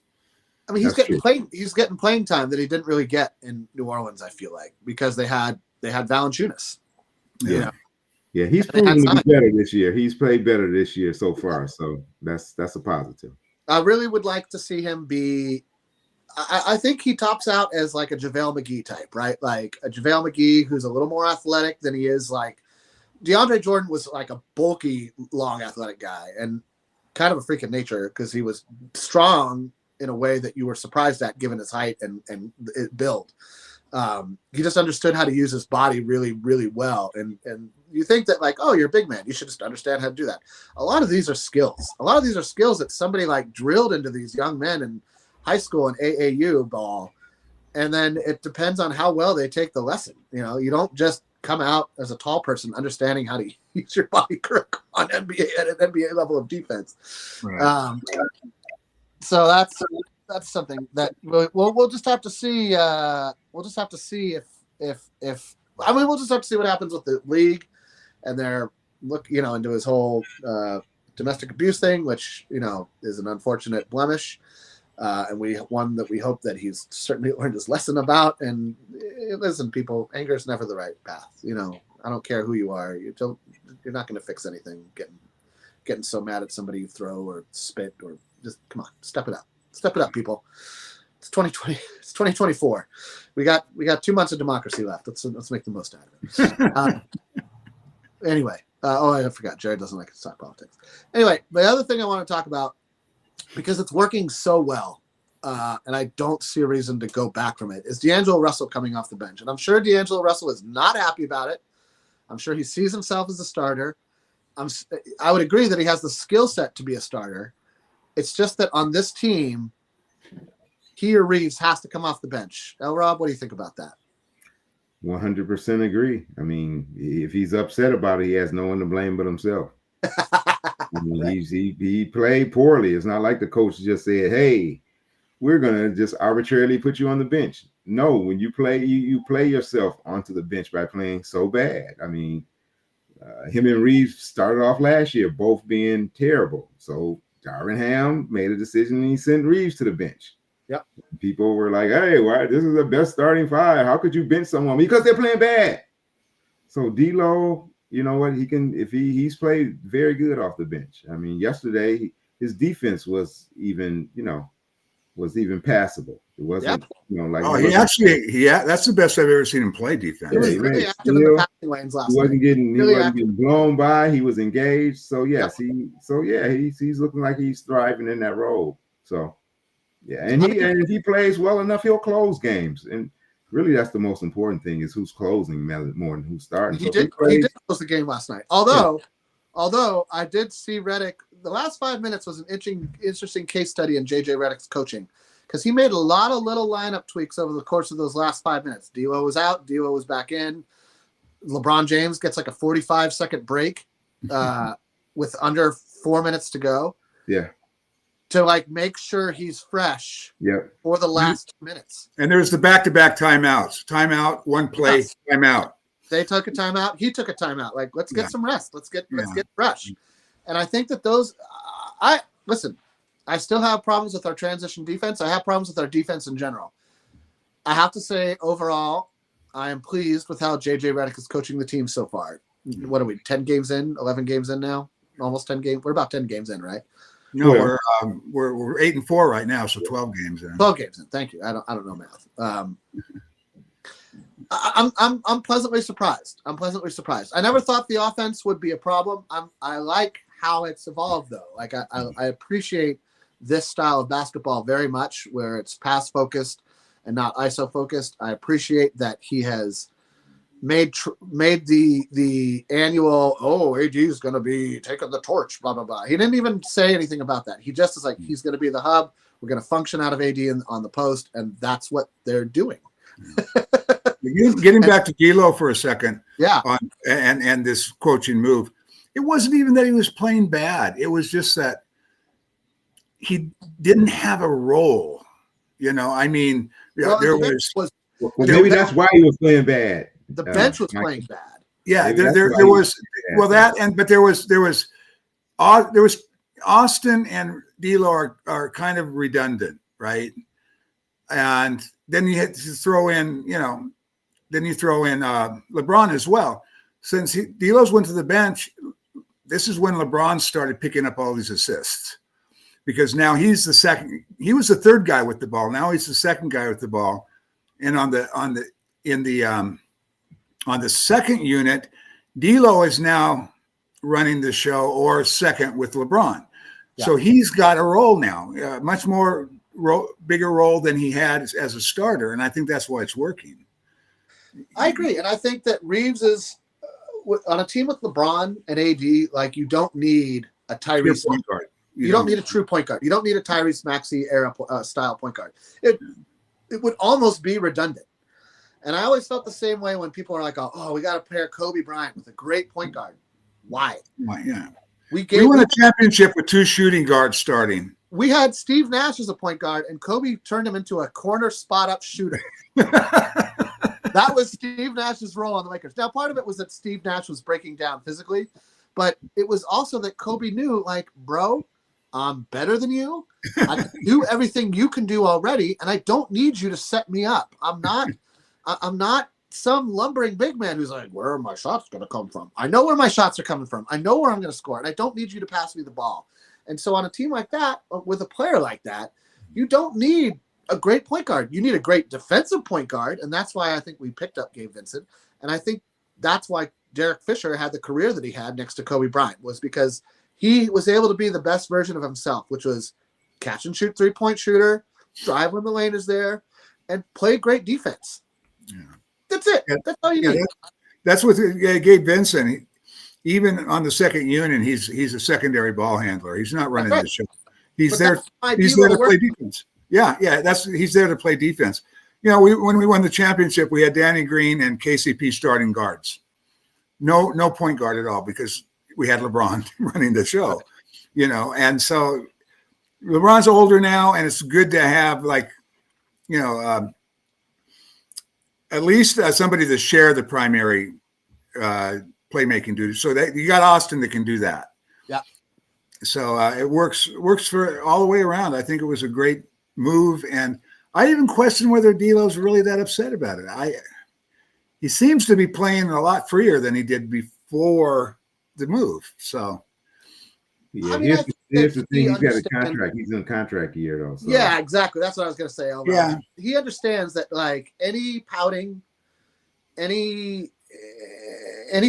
I mean, he's getting playing time that he didn't really get in New Orleans, I feel like, because they had Valanciunas. Yeah. Yeah, he's proven to be better this year. He's played better this year so far, so that's a positive. I really would like to see him be. I think he tops out as like a JaVale McGee type, right? Like a JaVale McGee who's a little more athletic than he is. Like DeAndre Jordan was like a bulky, long, athletic guy, and kind of a freak of nature because he was strong in a way that you were surprised at given his height and build. He just understood how to use his body really, really well. And you think that like, oh, you're a big man, you should just understand how to do that. A lot of these are skills. A lot of these are skills that somebody like drilled into these young men in high school and AAU ball. And then it depends on how well they take the lesson. You don't just come out as a tall person understanding how to use your body correct on NBA at an NBA level of defense. Right. So that's something that we'll just have to see. We'll just have to see we'll just have to see what happens with the league and their look, into his whole domestic abuse thing, which is an unfortunate blemish, and we hope that he's certainly learned his lesson about. And listen, people, anger is never the right path. I don't care who you are. You're not going to fix anything. Getting so mad at somebody you throw or spit or. Just come on, step it up, people. It's 2020. It's 2024. We got 2 months of democracy left. Let's make the most out of it. Anyway, I forgot. Jared doesn't like to talk politics. Anyway, the other thing I want to talk about, because it's working so well, and I don't see a reason to go back from it, is D'Angelo Russell coming off the bench, and I'm sure D'Angelo Russell is not happy about it. I'm sure he sees himself as a starter. I would agree that he has the skill set to be a starter. It's just that on this team, he or Reeves has to come off the bench. Rob, what do you think about that? 100% agree. I mean, if he's upset about it, he has no one to blame but himself. I mean, right. He played poorly. It's not like the coach just said, "Hey, we're gonna just arbitrarily put you on the bench." No, when you play, you play yourself onto the bench by playing so bad. I mean, him and Reeves started off last year both being terrible. So Darvin Ham made a decision and he sent Reeves to the bench. Yep. People were like, "Hey, why? This is the best starting five. How could you bench someone?" Because they're playing bad. So D'Lo, you know what? He can, if he's played very good off the bench. I mean, yesterday his defense was even, passable. It wasn't, like. Oh, that's the best I've ever seen him play defense. He was really active in the passing lanes last night. He wasn't getting blown by. He was engaged. So yes, he's looking like he's thriving in that role. So yeah, and if he plays well enough, he'll close games. And really that's the most important thing is who's closing more than who's starting. He did close the game last night. Although I did see Redick, the last 5 minutes was an interesting case study in JJ Redick's coaching, because he made a lot of little lineup tweaks over the course of those last 5 minutes. D'Lo was out, D'Lo was back in. LeBron James gets like a 45-second break with under 4 minutes to go. Yeah. To like make sure he's fresh for the last 2 minutes. And there's the back-to-back timeouts. Timeout, one play, timeout. They took a timeout. He took a timeout. Like, let's get some rest. Let's get fresh. And I think that those I still have problems with our transition defense. I have problems with our defense in general. I have to say, overall, I am pleased with how JJ Redick is coaching the team so far. What are we, 10 games in, 11 games in now? Almost 10 games. We're about 10 games in, right? No, we're 8-4 right now, so 12 games in. 12 games in. Thank you. I don't know math. I'm pleasantly surprised. I never thought the offense would be a problem. I like how it's evolved though. Like I appreciate this style of basketball very much, where it's pass focused and not ISO focused. I appreciate that he has made the annual, AD is going to be taking the torch, blah, blah, blah. He didn't even say anything about that. He just is like, he's going to be the hub. We're going to function out of AD on the post, and that's what they're doing. Getting back to D'Lo for a second, and this coaching move, it wasn't even that he was playing bad. It was just that he didn't have a role. I mean, there was maybe that's why he was playing bad. The bench was playing bad. Yeah, there was but there was Austin and D'Lo are kind of redundant, right? And then you had to throw in, LeBron as well. Since D'Lo's went to the bench, this is when LeBron started picking up all these assists, because now he's the second. He was the third guy with the ball. Now he's the second guy with the ball, and on the second unit, D'Lo is now running the show, or second with LeBron. Yeah. So he's got a role now, much more bigger role than he had as a starter, and I think that's why it's working. I agree, and I think that Reeves is on a team with LeBron and AD. Like, you don't need a Tyrese point guard. You don't need a true point guard. You don't need a Tyrese Maxey era style point guard. It would almost be redundant. And I always felt the same way when people are like, "Oh, we got to pair Kobe Bryant with a great point guard." Why? Yeah. We won a championship with two shooting guards starting. We had Steve Nash as a point guard, and Kobe turned him into a corner spot-up shooter. That was Steve Nash's role on the Lakers. Now, part of it was that Steve Nash was breaking down physically, but it was also that Kobe knew, like, bro, I'm better than you. I can do everything you can do already, and I don't need you to set me up. I'm not some lumbering big man who's like, where are my shots going to come from? I know where my shots are coming from. I know where I'm going to score, and I don't need you to pass me the ball. And so on a team like that, with a player like that, you don't need a great point guard. You need a great defensive point guard, and that's why I think we picked up Gabe Vincent. And I think that's why Derek Fisher had the career that he had next to Kobe Bryant, was because he was able to be the best version of himself, which was catch and shoot three-point shooter, drive when the lane is there, and play great defense. Yeah. That's it. Yeah. That's all you need. That's with Gabe Vincent. Even on the second unit, he's a secondary ball handler. He's not running the show. He's there to play defense. Yeah. He's there to play defense. When we won the championship, we had Danny Green and KCP starting guards. No point guard at all, because we had LeBron running the show. And so LeBron's older now, and it's good to have at least somebody to share the primary playmaking duty. So that you got Austin that can do that. Yeah. So it works for all the way around. I think it was a great move, and I even question whether D'Lo's really that upset about it. He seems to be playing a lot freer than he did before the move. So yeah, here's the thing: he's got a contract. He's in a contract year, though. So. Yeah, exactly. That's what I was going to say. Elmer. Yeah, he understands that, like, any pouting, any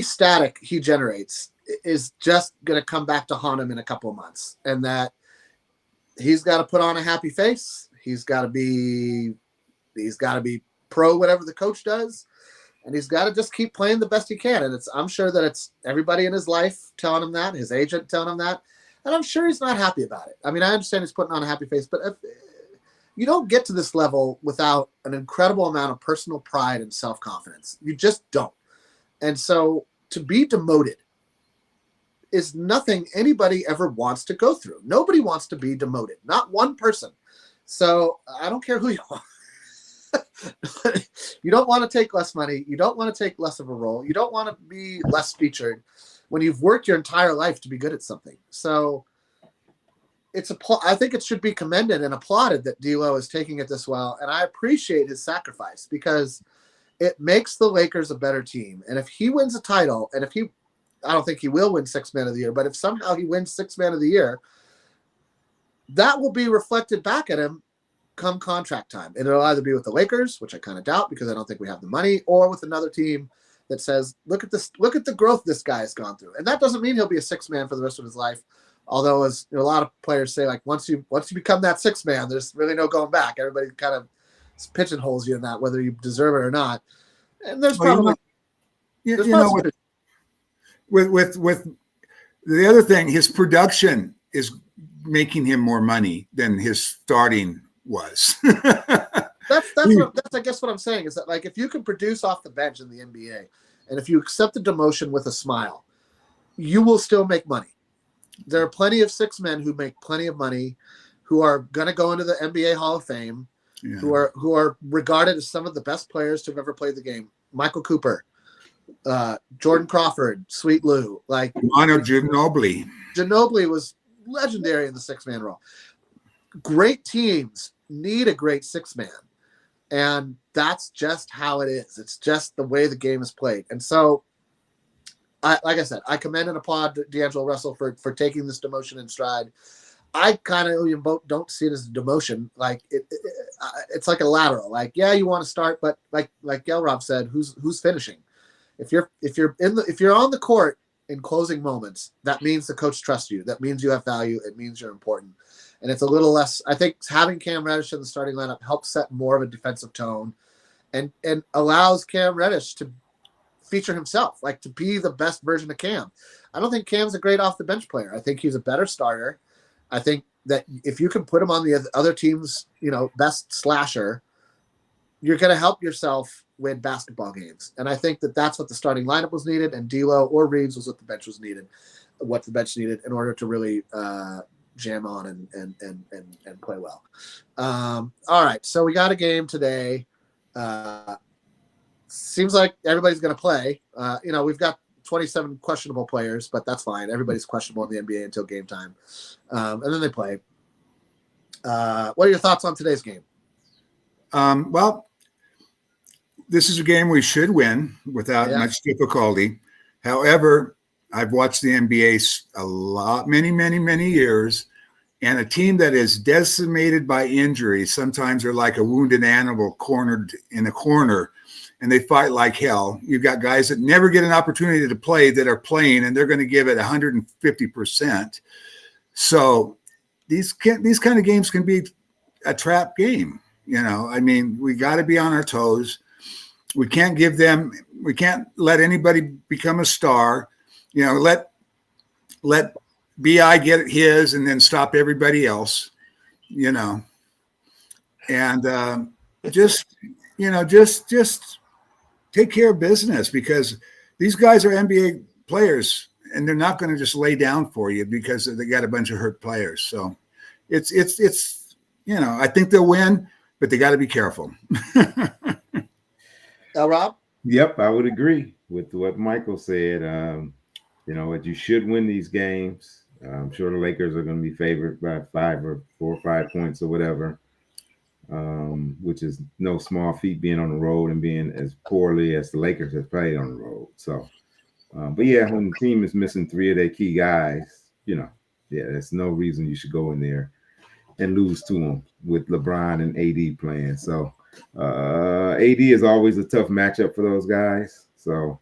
static he generates is just going to come back to haunt him in a couple of months, and that he's got to put on a happy face. He's got to be pro whatever the coach does, and he's got to just keep playing the best he can. And I'm sure that it's everybody in his life telling him that, his agent telling him that, and I'm sure he's not happy about it. I mean, I understand he's putting on a happy face, but you don't get to this level without an incredible amount of personal pride and self-confidence. You just don't. And so to be demoted is nothing anybody ever wants to go through. Nobody wants to be demoted, not one person. So I don't care who you are. You don't want to take less money. You don't want to take less of a role. You don't want to be less featured when you've worked your entire life to be good at something. So I think it should be commended and applauded that D'Lo is taking it this well. And I appreciate his sacrifice because it makes the Lakers a better team. And if he wins a title, and I don't think he will win Sixth Man of the Year, but if somehow he wins Sixth Man of the Year, that will be reflected back at him come contract time. And it'll either be with the Lakers, which I kind of doubt because I don't think we have the money, or with another team that says, look at the growth this guy has gone through. And that doesn't mean he'll be a sixth man for the rest of his life. Although, as a lot of players say, like once you become that sixth man, there's really no going back. Everybody kind of pigeonholes you in that, whether you deserve it or not. And there's probably with the other thing, his production is making him more money than his starting was. That's I guess what I'm saying is that, like, if you can produce off the bench in the NBA, and if you accept the demotion with a smile, you will still make money. There are plenty of six men who make plenty of money, who are going to go into the NBA Hall of Fame, who are regarded as some of the best players to have ever played the game. Michael Cooper, Jordan Crawford, Sweet Lou, like Manu Ginobili. Ginobili was legendary in the six-man role. Great teams need a great six-man, and that's just how it is. It's just the way the game is played. And so, like I said, I commend and applaud D'Angelo Russell for taking this demotion in stride. I kind of don't see it as a demotion. Like it's like a lateral. Like, yeah, you want to start, but like Rob said, who's finishing? If you're on the court in closing moments, that means the coach trusts you. That means you have value. It means you're important. And it's a little less. I think having Cam Reddish in the starting lineup helps set more of a defensive tone, and allows Cam Reddish to feature himself, like to be the best version of Cam. I don't think Cam's a great off the bench player. I think he's a better starter. I think that if you can put him on the other team's, best slasher, you're going to help yourself win basketball games. And I think that that's what the starting lineup was needed, and D'Lo or Reeves was what the bench needed in order to really jam on and play well. All right, so we got a game today. Seems like everybody's going to play. We've got 27 questionable players, but that's fine. Everybody's questionable in the NBA until game time. And then they play. What are your thoughts on today's game? Well, this is a game we should win without much difficulty. However, I've watched the NBA a lot, many, many, many years, and a team that is decimated by injury, sometimes they're like a wounded animal cornered in a corner, and they fight like hell. You've got guys that never get an opportunity to play that are playing, and they're going to give it 150%. So these kind of games can be a trap game. We got to be on our toes. We can't let anybody become a star. Let BI get his and then stop everybody else, and just take care of business, because these guys are NBA players and they're not going to just lay down for you because they got a bunch of hurt players. So it's I think they'll win, but they got to be careful. Rob? Yep, I would agree with what Michael said. You should win these games. I'm sure the Lakers are going to be favored by 5 or 4 or 5 points or whatever, which is no small feat, being on the road and being as poorly as the Lakers have played on the road. So, but yeah, when the team is missing 3 of their key guys, there's no reason you should go in there and lose to them with LeBron and AD playing. So, AD is always a tough matchup for those guys. So,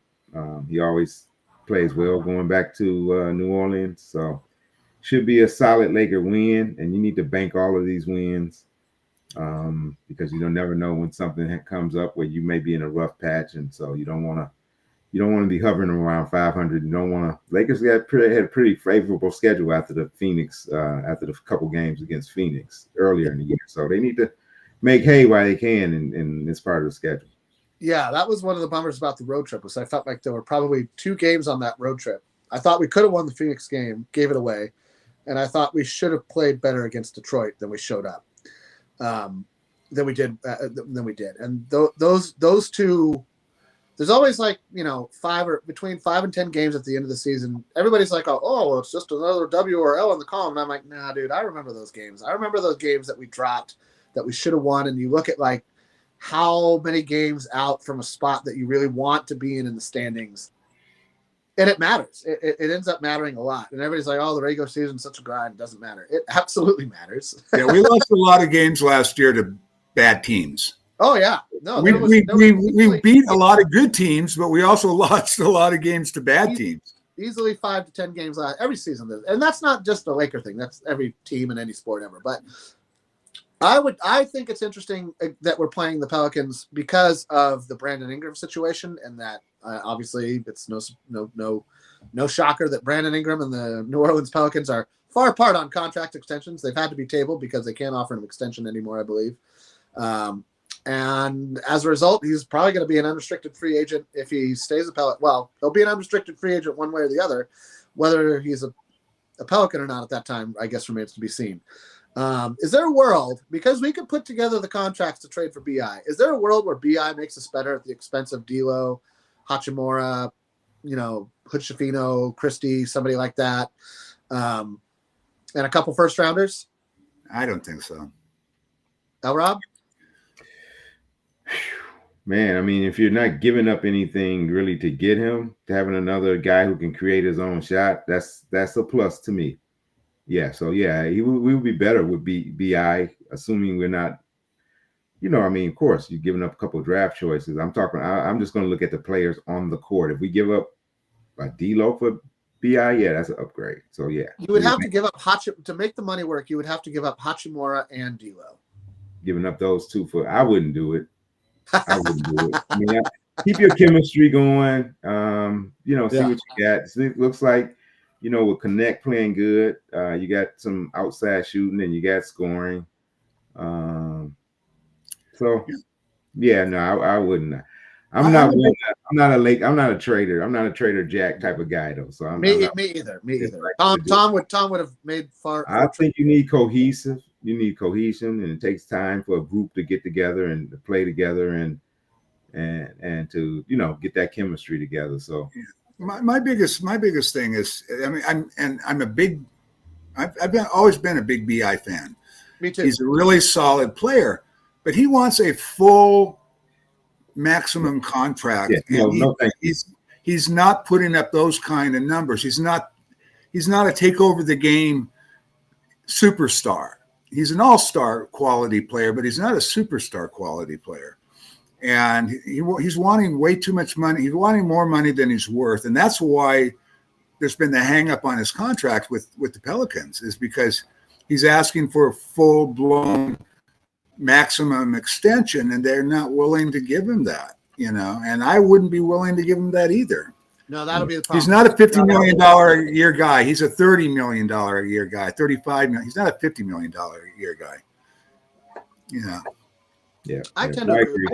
he always plays well going back to New Orleans. So should be a solid Laker win, and you need to bank all of these wins. because you don't never know when something comes up where you may be in a rough patch, and so you don't want to be hovering around 500. You don't want to. Lakers had a pretty favorable schedule after the couple games against Phoenix earlier in the year, so they need to make hay while they can in this part of the schedule. Yeah, that was one of the bummers about the road trip. Was I felt like there were probably 2 games on that road trip. I thought we could have won the Phoenix game, gave it away, and I thought we should have played better against Detroit than we showed up. Than we did. And those 2. There's always like, between 5 and 10 games at the end of the season. Everybody's like, oh, well, it's just another W or L in the column. And I'm like, nah, dude, I remember those games. I remember those games that we dropped that we should have won. And you look at like how many games out from a spot that you really want to be in the standings. And it matters. It ends up mattering a lot. And everybody's like, oh, the regular season is such a grind. It doesn't matter. It absolutely matters. Yeah, we lost a lot of games last year to bad teams. Oh, yeah. No, we beat a lot of good teams, but we also lost a lot of games to bad teams. Easily 5 to 10 games every season. And that's not just a Laker thing. That's every team in any sport ever. But I think it's interesting that we're playing the Pelicans because of the Brandon Ingram situation, and that obviously it's no shocker that Brandon Ingram and the New Orleans Pelicans are far apart on contract extensions. They've had to be tabled because they can't offer him an extension anymore, I believe. And as a result, he's probably going to be an unrestricted free agent if he stays a Pelican. Well, he'll be an unrestricted free agent one way or the other. Whether he's a Pelican or not at that time, I guess remains to be seen. Is there a world, because we could put together the contracts to trade for BI, is there a world where BI makes us better at the expense of D'Lo, Hachimura, Hood-Schifino, Christie, somebody like that, and a couple first rounders? I don't think so. Rob? Man, I mean, if you're not giving up anything really to get him, to having another guy who can create his own shot, that's a plus to me. Yeah, so yeah, we will be better with BI, assuming we're not, of course, you're giving up a couple of draft choices. I'm just going to look at the players on the court. If we give up a D'Lo for BI, yeah, that's an upgrade. So yeah, you would have to give up to make the money work. You would have to give up Hachimura and D'Lo. Giving up those 2 I wouldn't do it. I wouldn't do it. I mean, keep your chemistry going. See what you got. It looks like, with Connect playing good, you got some outside shooting and you got scoring. I wouldn't. I'm not a trader. I'm not a trader Jack type of guy though. So me either. Tom would have made far. I think you need cohesive. You need cohesion, and it takes time for a group to get together and to play together and to get that chemistry together. So my biggest thing is, I've always been a big BI fan. Me too. He's a really solid player, but he wants a full maximum contract. He's not putting up those kind of numbers. He's not a take over the game superstar. He's an all-star quality player, but he's not a superstar quality player. And he's wanting way too much money. He's wanting more money than he's worth. And that's why there's been the hang up on his contract with the Pelicans, is because he's asking for a full-blown maximum extension, and they're not willing to give him that, and I wouldn't be willing to give him that either. No, that'll be the problem. He's not a $50 million a year guy. He's a $30 million a year guy, $35 million. He's not a $50 million a year guy. Yeah. I tend to agree.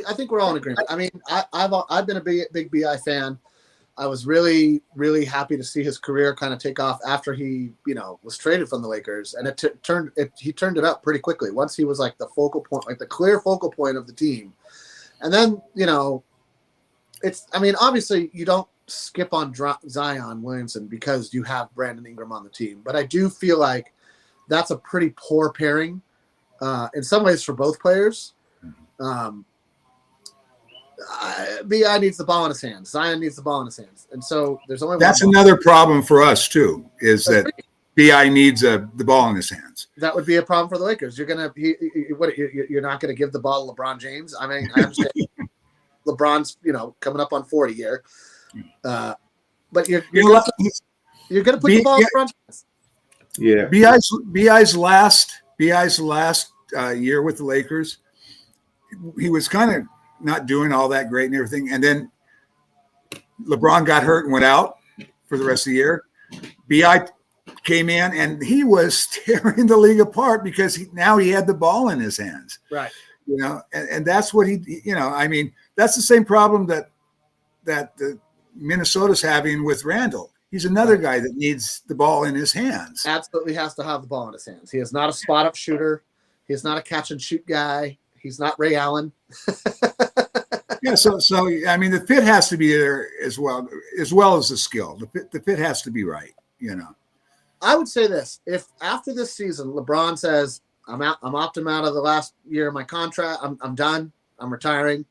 I think we're all in agreement. I mean, I've been a big BI fan. I was really, really happy to see his career kind of take off after he, was traded from the Lakers, and he turned it up pretty quickly once he was like the focal point, like the clear focal point of the team. And then, obviously you don't skip on Zion Williamson because you have Brandon Ingram on the team, but I do feel like that's a pretty poor pairing in some ways for both players. BI needs the ball in his hands. Zion needs the ball in his hands, and so there's only that's another problem for us too. Is that BI needs the ball in his hands? That would be a problem for the Lakers. You're not gonna give the ball to LeBron James. I mean, I understand LeBron's coming up on 40 here, but you're gonna put the ball in LeBron's hands. Yeah, BI's last year with the Lakers. He was kind of not doing all that great and everything. And then LeBron got hurt and went out for the rest of the year. BI came in and he was tearing the league apart because now he had the ball in his hands. Right. And that's what that's the same problem that the Minnesota's having with Randall. He's another guy that needs the ball in his hands. Absolutely has to have the ball in his hands. He is not a spot up shooter. He's not a catch and shoot guy. He's not Ray Allen. Yeah, so the fit has to be there as well as the skill. The fit has to be right, I would say this: if after this season LeBron says, I'm opting out of the last year of my contract, I'm done, I'm retiring,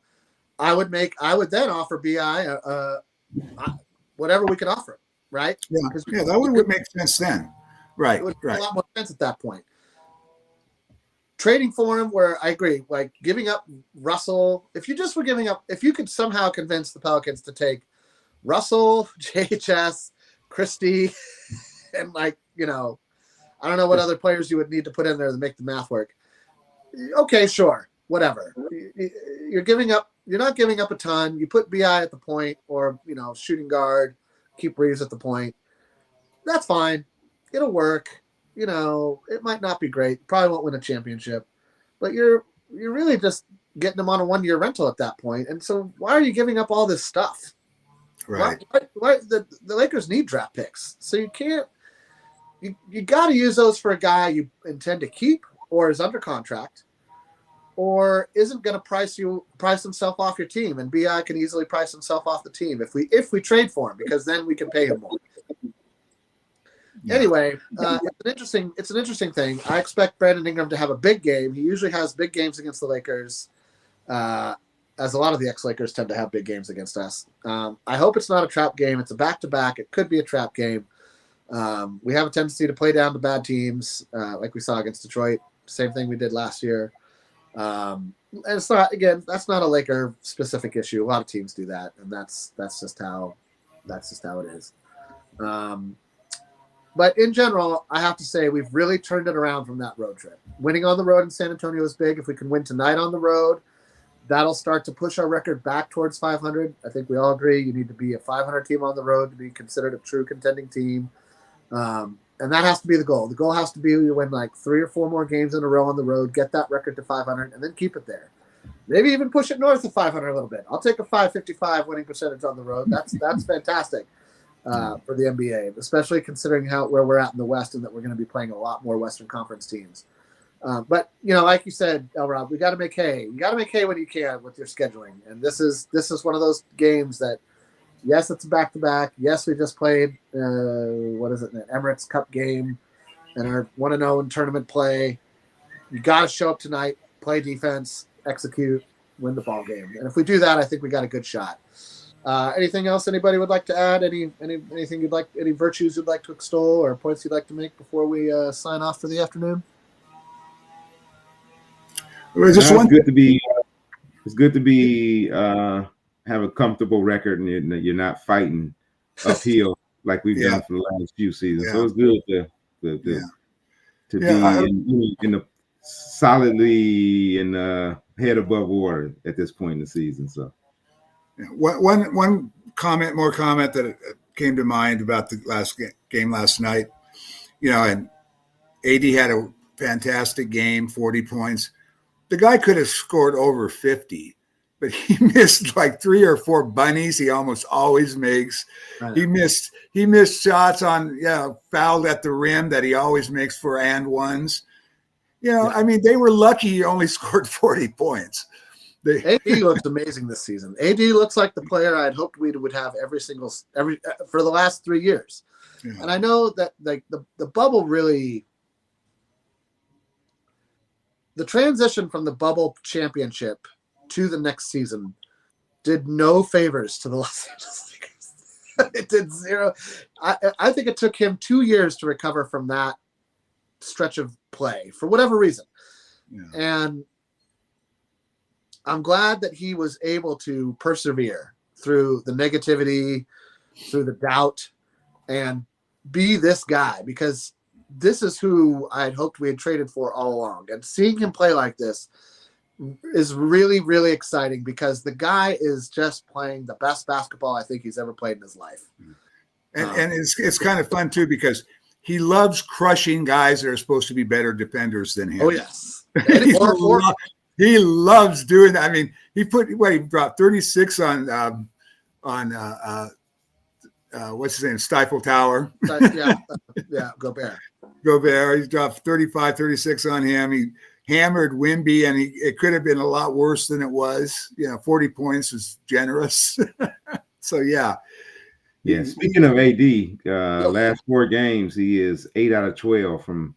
I would then offer BI whatever we could offer him, right? Yeah, that would make sense then. Right. It would make a lot more sense at that point. Trading for him, where I agree, like giving up Russell, if you could somehow convince the Pelicans to take Russell, JHS, Christie, and I don't know what other players you would need to put in there to make the math work. Okay, sure, whatever. You're not giving up a ton. You put BI at the point, or shooting guard, keep Reeves at the point. That's fine. It'll work. It might not be great. Probably won't win a championship, but you're really just getting them on a 1-year rental at that point. And so why are you giving up all this stuff? Right. Why the Lakers need draft picks. So you can't, you got to use those for a guy you intend to keep or is under contract or isn't going to price himself off your team. And BI can easily price himself off the team if we trade for him, because then we can pay him more. Yeah. Anyway, it's an interesting thing. I expect Brandon Ingram to have a big game. He usually has big games against the Lakers, as a lot of the ex-Lakers tend to have big games against us. I hope it's not a trap game. It's a back-to-back. It could be a trap game. We have a tendency to play down to bad teams, like we saw against Detroit. Same thing we did last year. And it's not, again, that's not a Laker-specific issue. A lot of teams do that, and that's just how it is. But in general, I have to say we've really turned it around from that road trip. Winning on the road in San Antonio is big. If we can win tonight on the road, that'll start to push our record back towards 500. I think we all agree you need to be a 500 team on the road to be considered a true contending team. And that has to be the goal. The goal has to be you win like 3 or 4 more games in a row on the road, get that record to 500, and then keep it there. Maybe even push it north of 500 a little bit. I'll take a 555 winning percentage on the road. That's fantastic. For the NBA, especially considering where we're at in the West and that we're going to be playing a lot more Western Conference teams. But like you said, Rob, we got to make hay. You got to make hay when you can with your scheduling. And this is one of those games that, yes, it's a back-to-back. Yes, we just played an Emirates Cup game and are 1-0 in tournament play. You got to show up tonight, play defense, execute, win the ball game. And if we do that, I think we got a good shot. Anything else anybody would like to add? Anything you'd like? Any virtues you'd like to extol or points you'd like to make before we sign off for the afternoon? It's good to be have a comfortable record and you're not fighting uphill like we've done for the last few seasons. Yeah. So it's good to be in the solidly in head above water at this point in the season. So. One comment that came to mind about the last game last night, and AD had a fantastic game, 40 points. The guy could have scored over 50, but he missed like 3 or 4 bunnies he almost always makes. Right. He missed shots on fouled at the rim that he always makes for and ones. I mean, they were lucky he only scored 40 points. AD looks amazing this season. AD looks like the player I'd hoped we would have every for the last 3 years. Yeah. And I know that like the bubble really, the transition from the bubble championship to the next season did no favors to the Los Angeles Lakers. It did zero. I think it took him 2 years to recover from that stretch of play for whatever reason. Yeah. And I'm glad that he was able to persevere through the negativity, through the doubt, and be this guy, because this is who I had hoped we had traded for all along. And seeing him play like this is really, really exciting because the guy is just playing the best basketball I think he's ever played in his life. And it's kind of fun too because he loves crushing guys that are supposed to be better defenders than him. Oh yes, he loves doing that. I mean, he brought 36 on what's his name, Stifle Tower. Gobert. He dropped 35, 36 on him. He hammered Wemby, and it could have been a lot worse than it was. 40 points was generous. So, yeah. Yeah, speaking of AD, last 4 games, he is 8 out of 12 from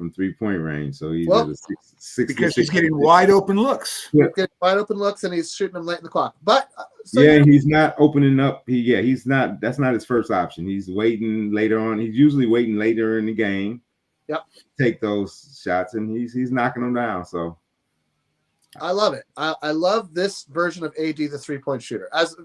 3-point range. So he's at a 6 because he's getting wide open looks. Yeah. He's getting wide open looks, and he's shooting them late in the clock. But he's not opening up. He's not. That's not his first option. He's waiting later on. He's usually waiting later in the game. Yep. Take those shots, and he's knocking them down. So I love it. I love this version of AD, the 3-point shooter. As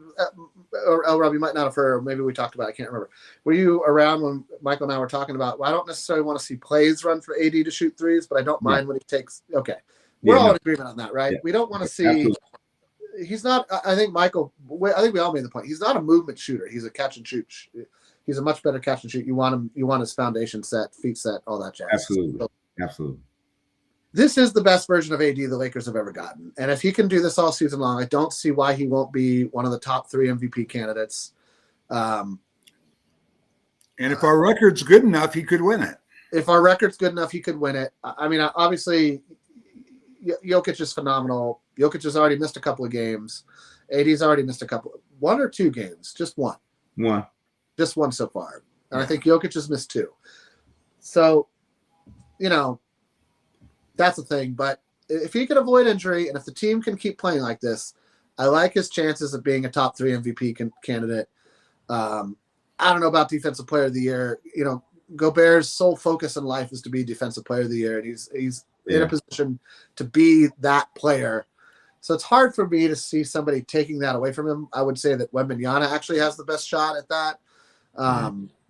Rob, you might not have heard, or maybe we talked about it, I can't remember. Were you around when Michael and I were talking about, well, I don't necessarily want to see plays run for AD to shoot threes, but I don't mind when he takes, okay. We're all in agreement on that, right? Yeah. We don't want to see, absolutely. He's not, I think I think we all made the point. He's not a movement shooter. He's a catch and shoot. He's a much better catch and shoot. You want his foundation set, feet set, all that jazz. Absolutely. Absolutely. This is the best version of AD the Lakers have ever gotten. And if he can do this all season long, I don't see why he won't be one of the top 3 MVP candidates. And if our record's good enough, he could win it. If our record's good enough, he could win it. I mean, obviously, Jokic is phenomenal. Jokic has already missed a couple of games. AD's already missed 1 or 2 games. Just one. Just one so far. And I think Jokic has missed 2. So, that's the thing. But if he can avoid injury and if the team can keep playing like this, I like his chances of being a top 3 MVP candidate. I don't know about Defensive Player of the Year. Gobert's sole focus in life is to be Defensive Player of the Year, and he's in a position to be that player. So it's hard for me to see somebody taking that away from him. I would say that Wembanyama actually has the best shot at that.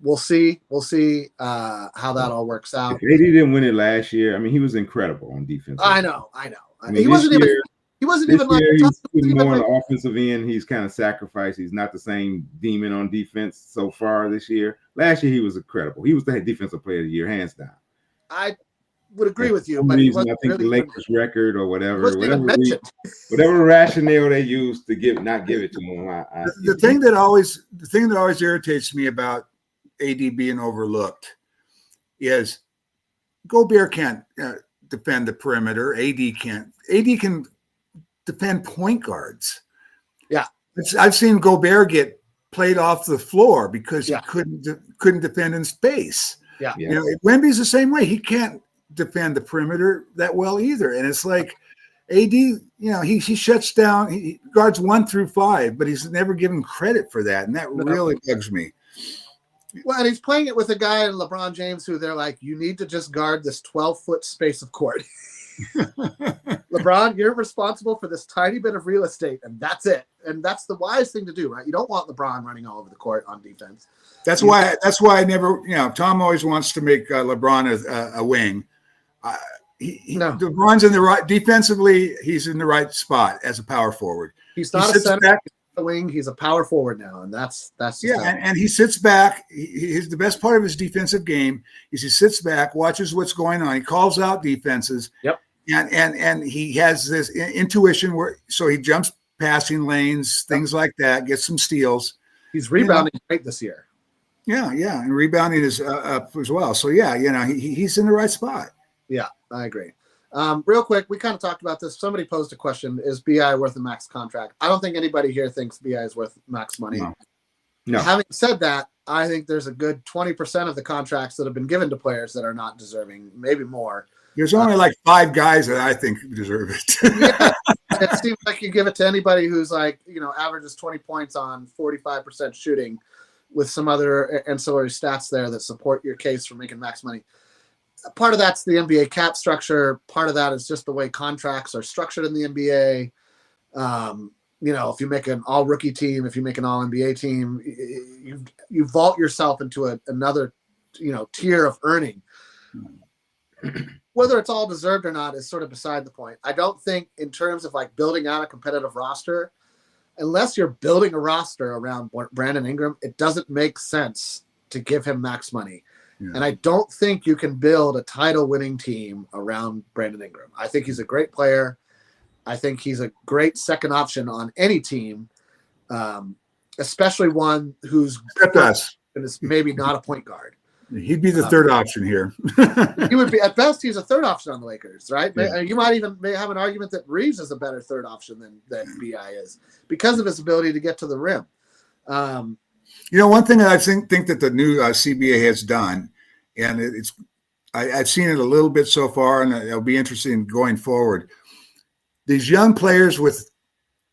We'll see. How that all works out. If AD didn't win it last year, I mean, he was incredible on defense. I know. I mean, he wasn't even like he's putting more on the offensive end. He's kind of sacrificed. He's not the same demon on defense so far this year. Last year he was incredible. He was the defensive player of the year, hands down. I would agree with you, but I think really the Lakers record or whatever rationale they used to not give it to him. The thing that always irritates me about AD being overlooked is Gobert can't defend the perimeter. AD can't. AD can defend point guards. Yeah, I've seen Gobert get played off the floor because he couldn't defend in space. Yeah, Wemby's the same way. He can't defend the perimeter that well either. And it's like AD, he shuts down. He guards 1 through 5, but he's never given credit for that, and that really bugs me. Well, and he's playing it with a guy in LeBron James who they're like, you need to just guard this 12-foot space of court. LeBron, you're responsible for this tiny bit of real estate, and that's it. And that's the wise thing to do, right? You don't want LeBron running all over the court on defense. That's why I never, Tom always wants to make LeBron a wing. LeBron's in the right defensively. He's in the right spot as a power forward. He's not a center. The wing, he's a power forward now, and that's and he sits back. He's the best part of his defensive game is he sits back, watches what's going on. He calls out defenses. Yep. And he has this intuition so he jumps passing lanes, things like that, gets some steals. He's rebounding great this year. Yeah, and rebounding is up as well. So he's in the right spot. Yeah, I agree. Real quick, we kind of talked about this. Somebody posed a question: is BI worth a max contract? I don't think anybody here thinks BI is worth max money. No. Having said that, I think there's a good 20% of the contracts that have been given to players that are not deserving, maybe more. There's only like 5 guys that I think deserve it. It seems like you give it to anybody who's averages 20 points on 45% shooting with some other ancillary stats there that support your case for making max money. Part of that's the NBA cap structure. Part of that is just the way contracts are structured in the NBA. If you make an all rookie team, if you make an all NBA team, you vault yourself into another, tier of earning. Whether it's all deserved or not is sort of beside the point. I don't think in terms of like building out a competitive roster, unless you're building a roster around Brandon Ingram, it doesn't make sense to give him max money. Yeah. And I don't think you can build a title-winning team around Brandon Ingram. I think he's a great player. I think he's a great second option on any team, especially one who's and is maybe not a point guard. He'd be the third option here. He would be, at best, he's a third option on the Lakers, right? Yeah. You might even have an argument that Reeves is a better third option than BI is because of his ability to get to the rim. One thing that I think that the new CBA has done, and I've seen it a little bit so far, and it'll be interesting going forward. These young players with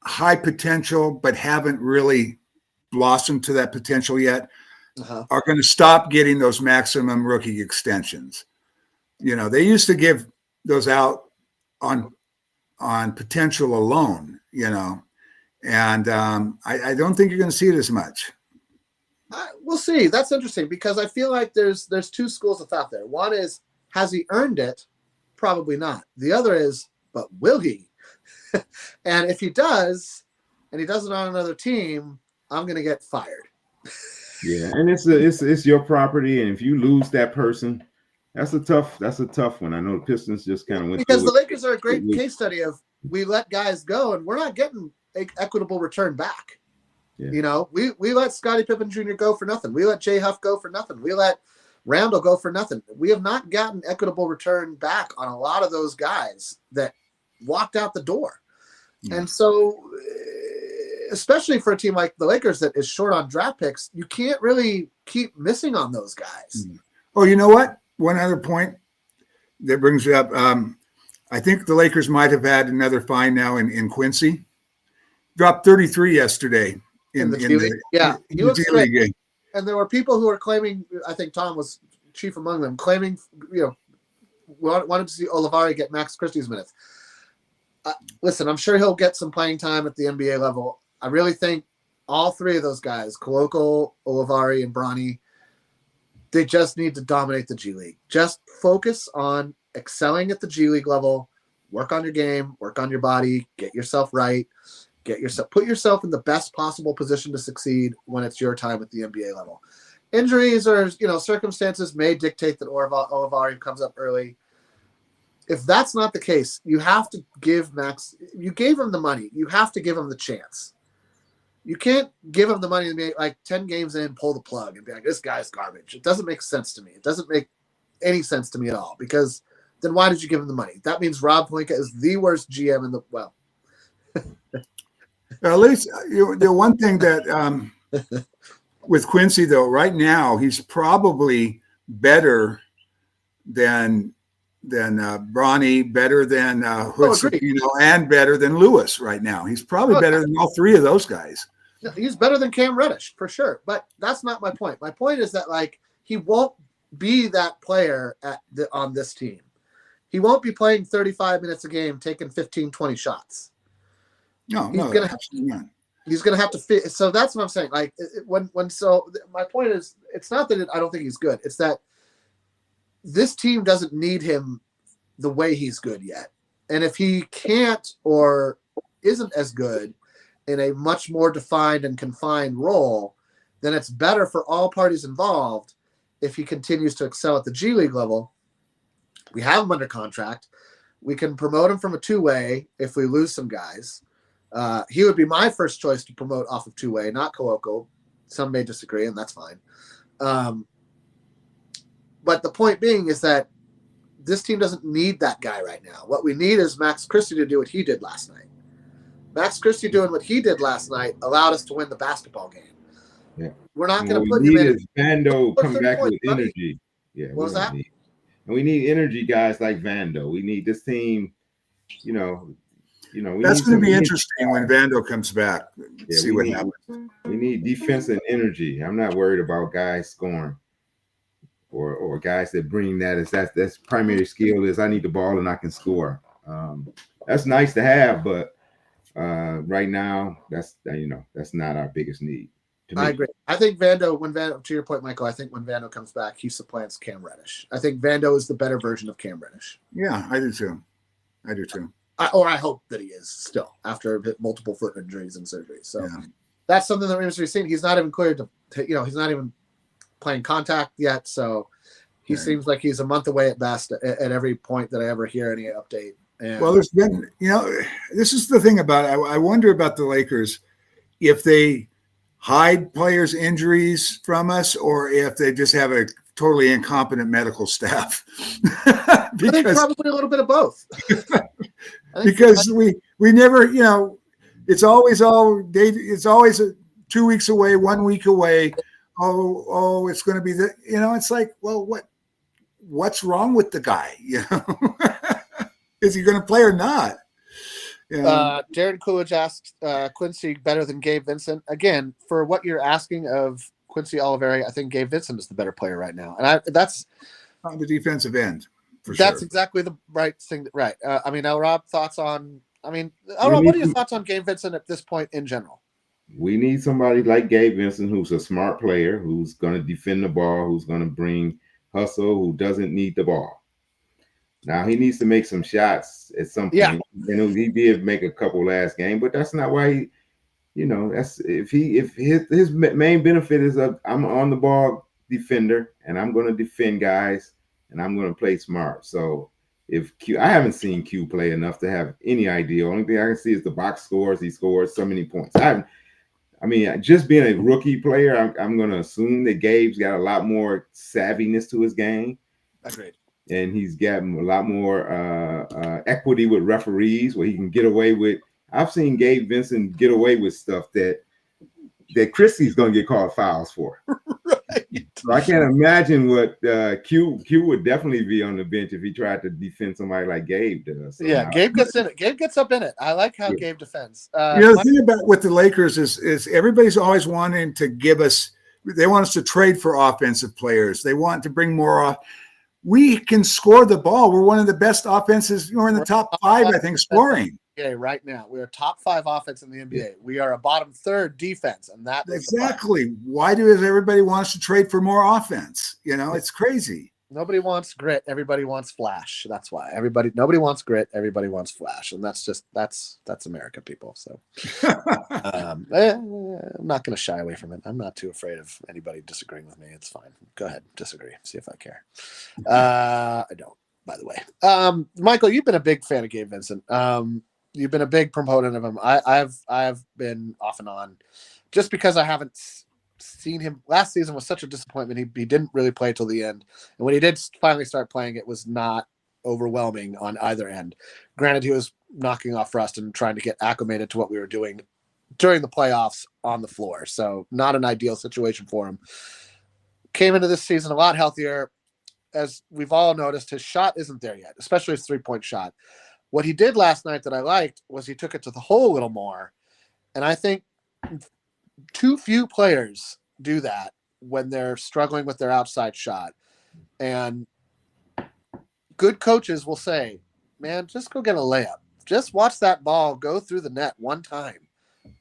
high potential but haven't really blossomed to that potential yet are going to stop getting those maximum rookie extensions. They used to give those out on potential alone, and I don't think you're going to see it as much. We'll see. That's interesting because I feel like there's two schools of thought there. One is, has he earned it? Probably not. The other is, but will he? And if he does, and he does it on another team, I'm going to get fired. Yeah, and it's your property, and if you lose that person, that's a tough one. I know the Pistons just kind of went because the Lakers are a great case study of we let guys go and we're not getting equitable return back. Yeah. We let Scottie Pippen Jr. go for nothing. We let Jay Huff go for nothing. We let Randall go for nothing. We have not gotten equitable return back on a lot of those guys that walked out the door. Yeah. And so, especially for a team like the Lakers that is short on draft picks, you can't really keep missing on those guys. Oh, you know what? One other point that brings it up. I think the Lakers might have had another fine now in Quincy. Dropped 33 yesterday. In the he looks great. And there were people who were claiming, I think Tom was chief among them, claiming, wanted to see Olivari get Max Christie's minutes. Listen, I'm sure he'll get some playing time at the NBA level. I really think all three of those guys, Koloko, Olivari, and Bronny, they just need to dominate the G League. Just focus on excelling at the G League level, work on your game, work on your body, get yourself right. Put yourself in the best possible position to succeed when it's your time at the NBA level. Injuries or circumstances may dictate that Olivari comes up early. If that's not the case, you have to give Max. You gave him the money. You have to give him the chance. You can't give him the money and be like 10 games in, pull the plug and be like, this guy's garbage. It doesn't make sense to me. It doesn't make any sense to me at all because then why did you give him the money? That means Rob Pelinka is the worst GM in the well. At least the one thing that with Quincy though, right now he's probably better than Bronny, better than Hood, and better than Lewis right now. He's probably better than all three of those guys. He's better than Cam Reddish for sure. But that's not my point. My point is that he won't be that player on this team. He won't be playing 35 minutes a game, taking 15, 20 shots. He's gonna have to fit. So that's what I'm saying. My point is, it's not that I don't think he's good. It's that this team doesn't need him the way he's good yet. And if he can't or isn't as good in a much more defined and confined role, then it's better for all parties involved if he continues to excel at the G League level. We have him under contract. We can promote him from a two-way if we lose some guys. He would be my first choice to promote off of two-way, not Koloko. Some may disagree, and that's fine. But the point being is that this team doesn't need that guy right now. What we need is Max Christie to do what he did last night. Max Christie doing what he did last night allowed us to win the basketball game. Yeah, we're not going to put him in. Vando come back with energy. Yeah, what was that? And we need energy guys like Vando. We need this team. That's going to be interesting when Vando comes back. See what happens. We need defense and energy. I'm not worried about guys scoring or guys that bring that's primary skill is I need the ball and I can score. That's nice to have, but right now that's not our biggest need. I agree. I think Vando, to your point, Michael, I think when Vando comes back, he supplants Cam Reddish. I think Vando is the better version of Cam Reddish. Yeah, I do too. I hope that he is still after multiple foot injuries and surgeries. So that's something that remains to be seen. He's not even cleared to he's not even playing contact yet. So he seems like he's a month away at best at every point that I ever hear any update. And well, there's been, this is the thing about it. I wonder about the Lakers, if they hide players' injuries from us or if they just have a totally incompetent medical staff. I think probably a little bit of both. Because we never, it's always 2 weeks away, 1 week away. Oh, it's going to be it's like, well, what's wrong with the guy? Is he going to play or not? Jared Coolidge asked Quincy better than Gabe Vincent. Again, for what you're asking of Quincy Oliveri, I think Gabe Vincent is the better player right now. And that's on the defensive end. That's exactly the right thing. Right. Rob, thoughts on, Rob, what are your thoughts on Gabe Vincent at this point in general? We need somebody like Gabe Vincent, who's a smart player, who's going to defend the ball, who's going to bring hustle, who doesn't need the ball. Now he needs to make some shots at some point. Yeah. He did make a couple last game, but that's not why that's if his main benefit is I'm on the ball defender and I'm going to defend guys and I'm going to play smart. So I haven't seen Q play enough to have any idea. Only thing I can see is the box scores. He scores so many points. Just being a rookie player, I'm going to assume that Gabe's got a lot more savviness to his game. Agreed. And he's gotten a lot more equity with referees where he can get away with. I've seen Gabe Vincent get away with stuff that Christie's going to get called fouls for. Right. So I can't imagine what Q would definitely be on the bench if he tried to defend somebody like Gabe does. Yeah, Gabe gets in it. Gabe gets up in it. I like how Gabe defends. The thing about with the Lakers is everybody's always wanting to give us. They want us to trade for offensive players. They want to bring more off. We can score the ball. We're one of the best offenses. We're in the top 5, I think, scoring. Okay, right now we're a top 5 offense in the NBA. We are a bottom 3rd defense, and that exactly. Why does everybody want us to trade for more offense? It's crazy. Nobody wants grit. Everybody wants flash. That's why nobody wants grit. Everybody wants flash, and that's America, people. So I'm not going to shy away from it. I'm not too afraid of anybody disagreeing with me. It's fine. Go ahead, disagree. See if I care. I don't, by the way. Michael, you've been a big fan of Gabe Vincent. You've been a big proponent of him. I've been off and on, just because I haven't seen him. Last season was such a disappointment. He didn't really play till the end, and when he did finally start playing, it was not overwhelming on either end. Granted, he was knocking off rust and trying to get acclimated to what we were doing during the playoffs on the floor, so not an ideal situation for him. Came into this season a lot healthier. As we've all noticed, his shot isn't there yet, especially his 3-point shot. What he did last night that I liked was he took it to the hole a little more, and I think too few players do that when they're struggling with their outside shot. And good coaches will say, man, just go get a layup. Just watch that ball go through the net one time.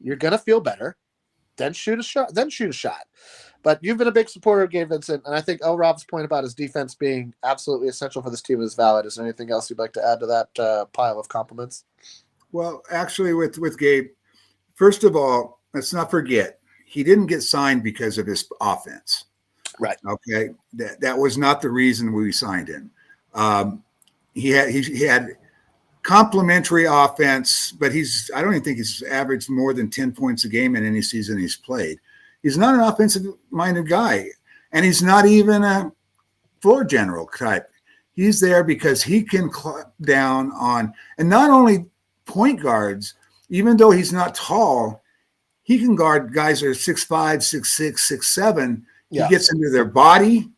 You're going to feel better. Then shoot a shot. But you've been a big supporter of Gabe Vincent, and I think Rob's point about his defense being absolutely essential for this team is valid. Is there anything else you'd like to add to that pile of compliments? Well, actually, with Gabe, first of all, let's not forget, he didn't get signed because of his offense. Right. Okay. That was not the reason we signed him. He had complementary offense, but I don't even think he's averaged more than 10 points a game in any season he's played. He's not an offensive-minded guy, and he's not even a floor general type. He's there because he can clamp down on, and not only point guards, even though he's not tall, he can guard guys that are 6'5", 6'6", 6'7". Yeah. He gets into their body,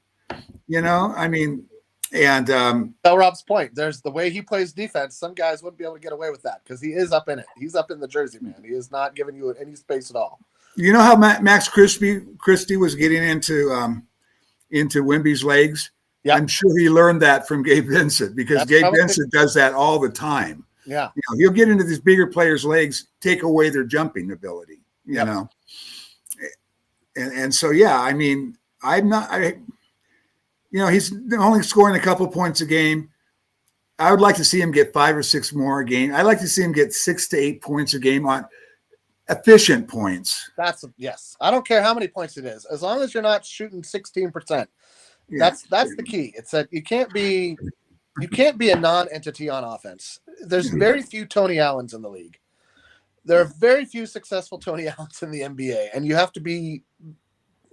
and Tell Rob's point. There's the way he plays defense. Some guys wouldn't be able to get away with that because he is up in it. He's up in the jersey, man. He is not giving you any space at all. You know how Max Christie was getting into Wemby's legs? Yeah. I'm sure he learned that from Gabe Vincent because Gabe Vincent does that all the time. Yeah. He'll get into these bigger players' legs, take away their jumping ability, you know. and so yeah, I mean, he's only scoring a couple points a game. I would like to see him get 5 or 6 more a game. I'd like to see him get 6 to 8 points a game on efficient points. Yes. I don't care how many points it is, as long as you're not shooting 16%. Yeah. That's the key. It's that you can't be a non-entity on offense. There's very few Tony Allens in the league. There are very few successful Tony Allens in the NBA, and you have to be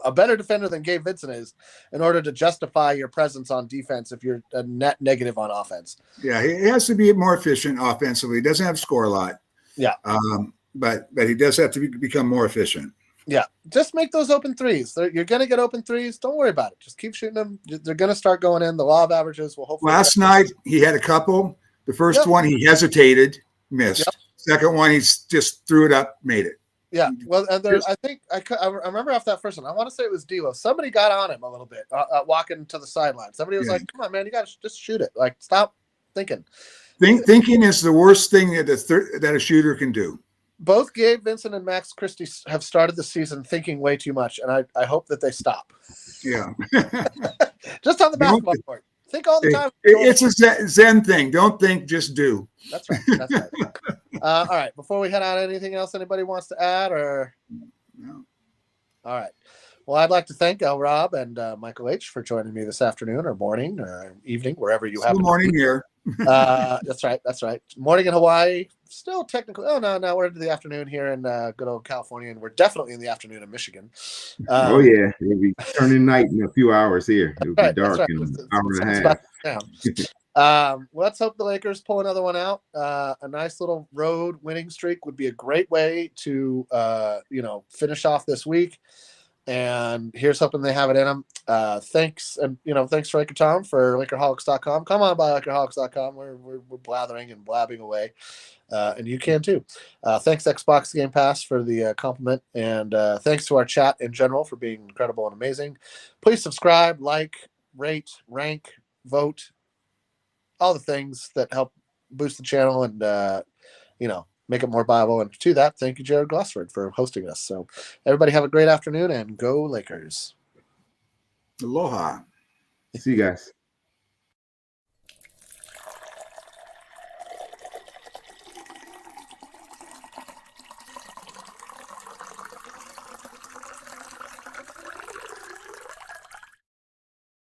a better defender than Gabe Vincent is in order to justify your presence on defense if you're a net negative on offense. Yeah, he has to be more efficient offensively. He doesn't have to score a lot. Yeah. But he does have to become more efficient. Yeah, just make those open threes. You're going to get open threes. Don't worry about it. Just keep shooting them. They're going to start going in. The law of averages will hopefully. Last night, he had a couple. The first one, he hesitated, missed. Yep. Second one, he just threw it up, made it. Yeah, well, and I think I remember after that first one, I want to say it was D'Lo. Somebody got on him a little bit, walking to the sideline. Somebody was like, "Come on, man, you got to just shoot it. Like, stop thinking." Thinking is the worst thing that a shooter can do. Both Gabe Vincent and Max Christie have started the season thinking way too much, and I hope that they stop. Yeah. Just on the basketball court. Think all the time. It's a Zen thing. Don't think, just do. That's right. That's right. All right. Before we head out, anything else anybody wants to add? Or no. All right. Well, I'd like to thank Rob and Michael H. for joining me this afternoon or morning or evening, wherever you have. Morning here. That's right. That's right. Morning in Hawaii. Still technically. Oh no, we're into the afternoon here in good old California, and we're definitely in the afternoon in Michigan. Oh yeah, it'll be turning night in a few hours here. It'll be dark in an hour and a half. Let's hope the Lakers pull another one out. A nice little road winning streak would be a great way to finish off this week. And here's hoping they have it in them. Thanks, and thanks for Laker Tom for Lakerholics.com. Come on by Lakerholics.com. We're blathering and blabbing away, and you can too. Thanks Xbox Game Pass for the compliment, and thanks to our chat in general for being incredible and amazing. Please subscribe, like, rate, rank, vote, all the things that help boost the channel and make it more viable. And to that, thank you, Jared Glossford, for hosting us. So everybody have a great afternoon and go Lakers. Aloha. See you guys.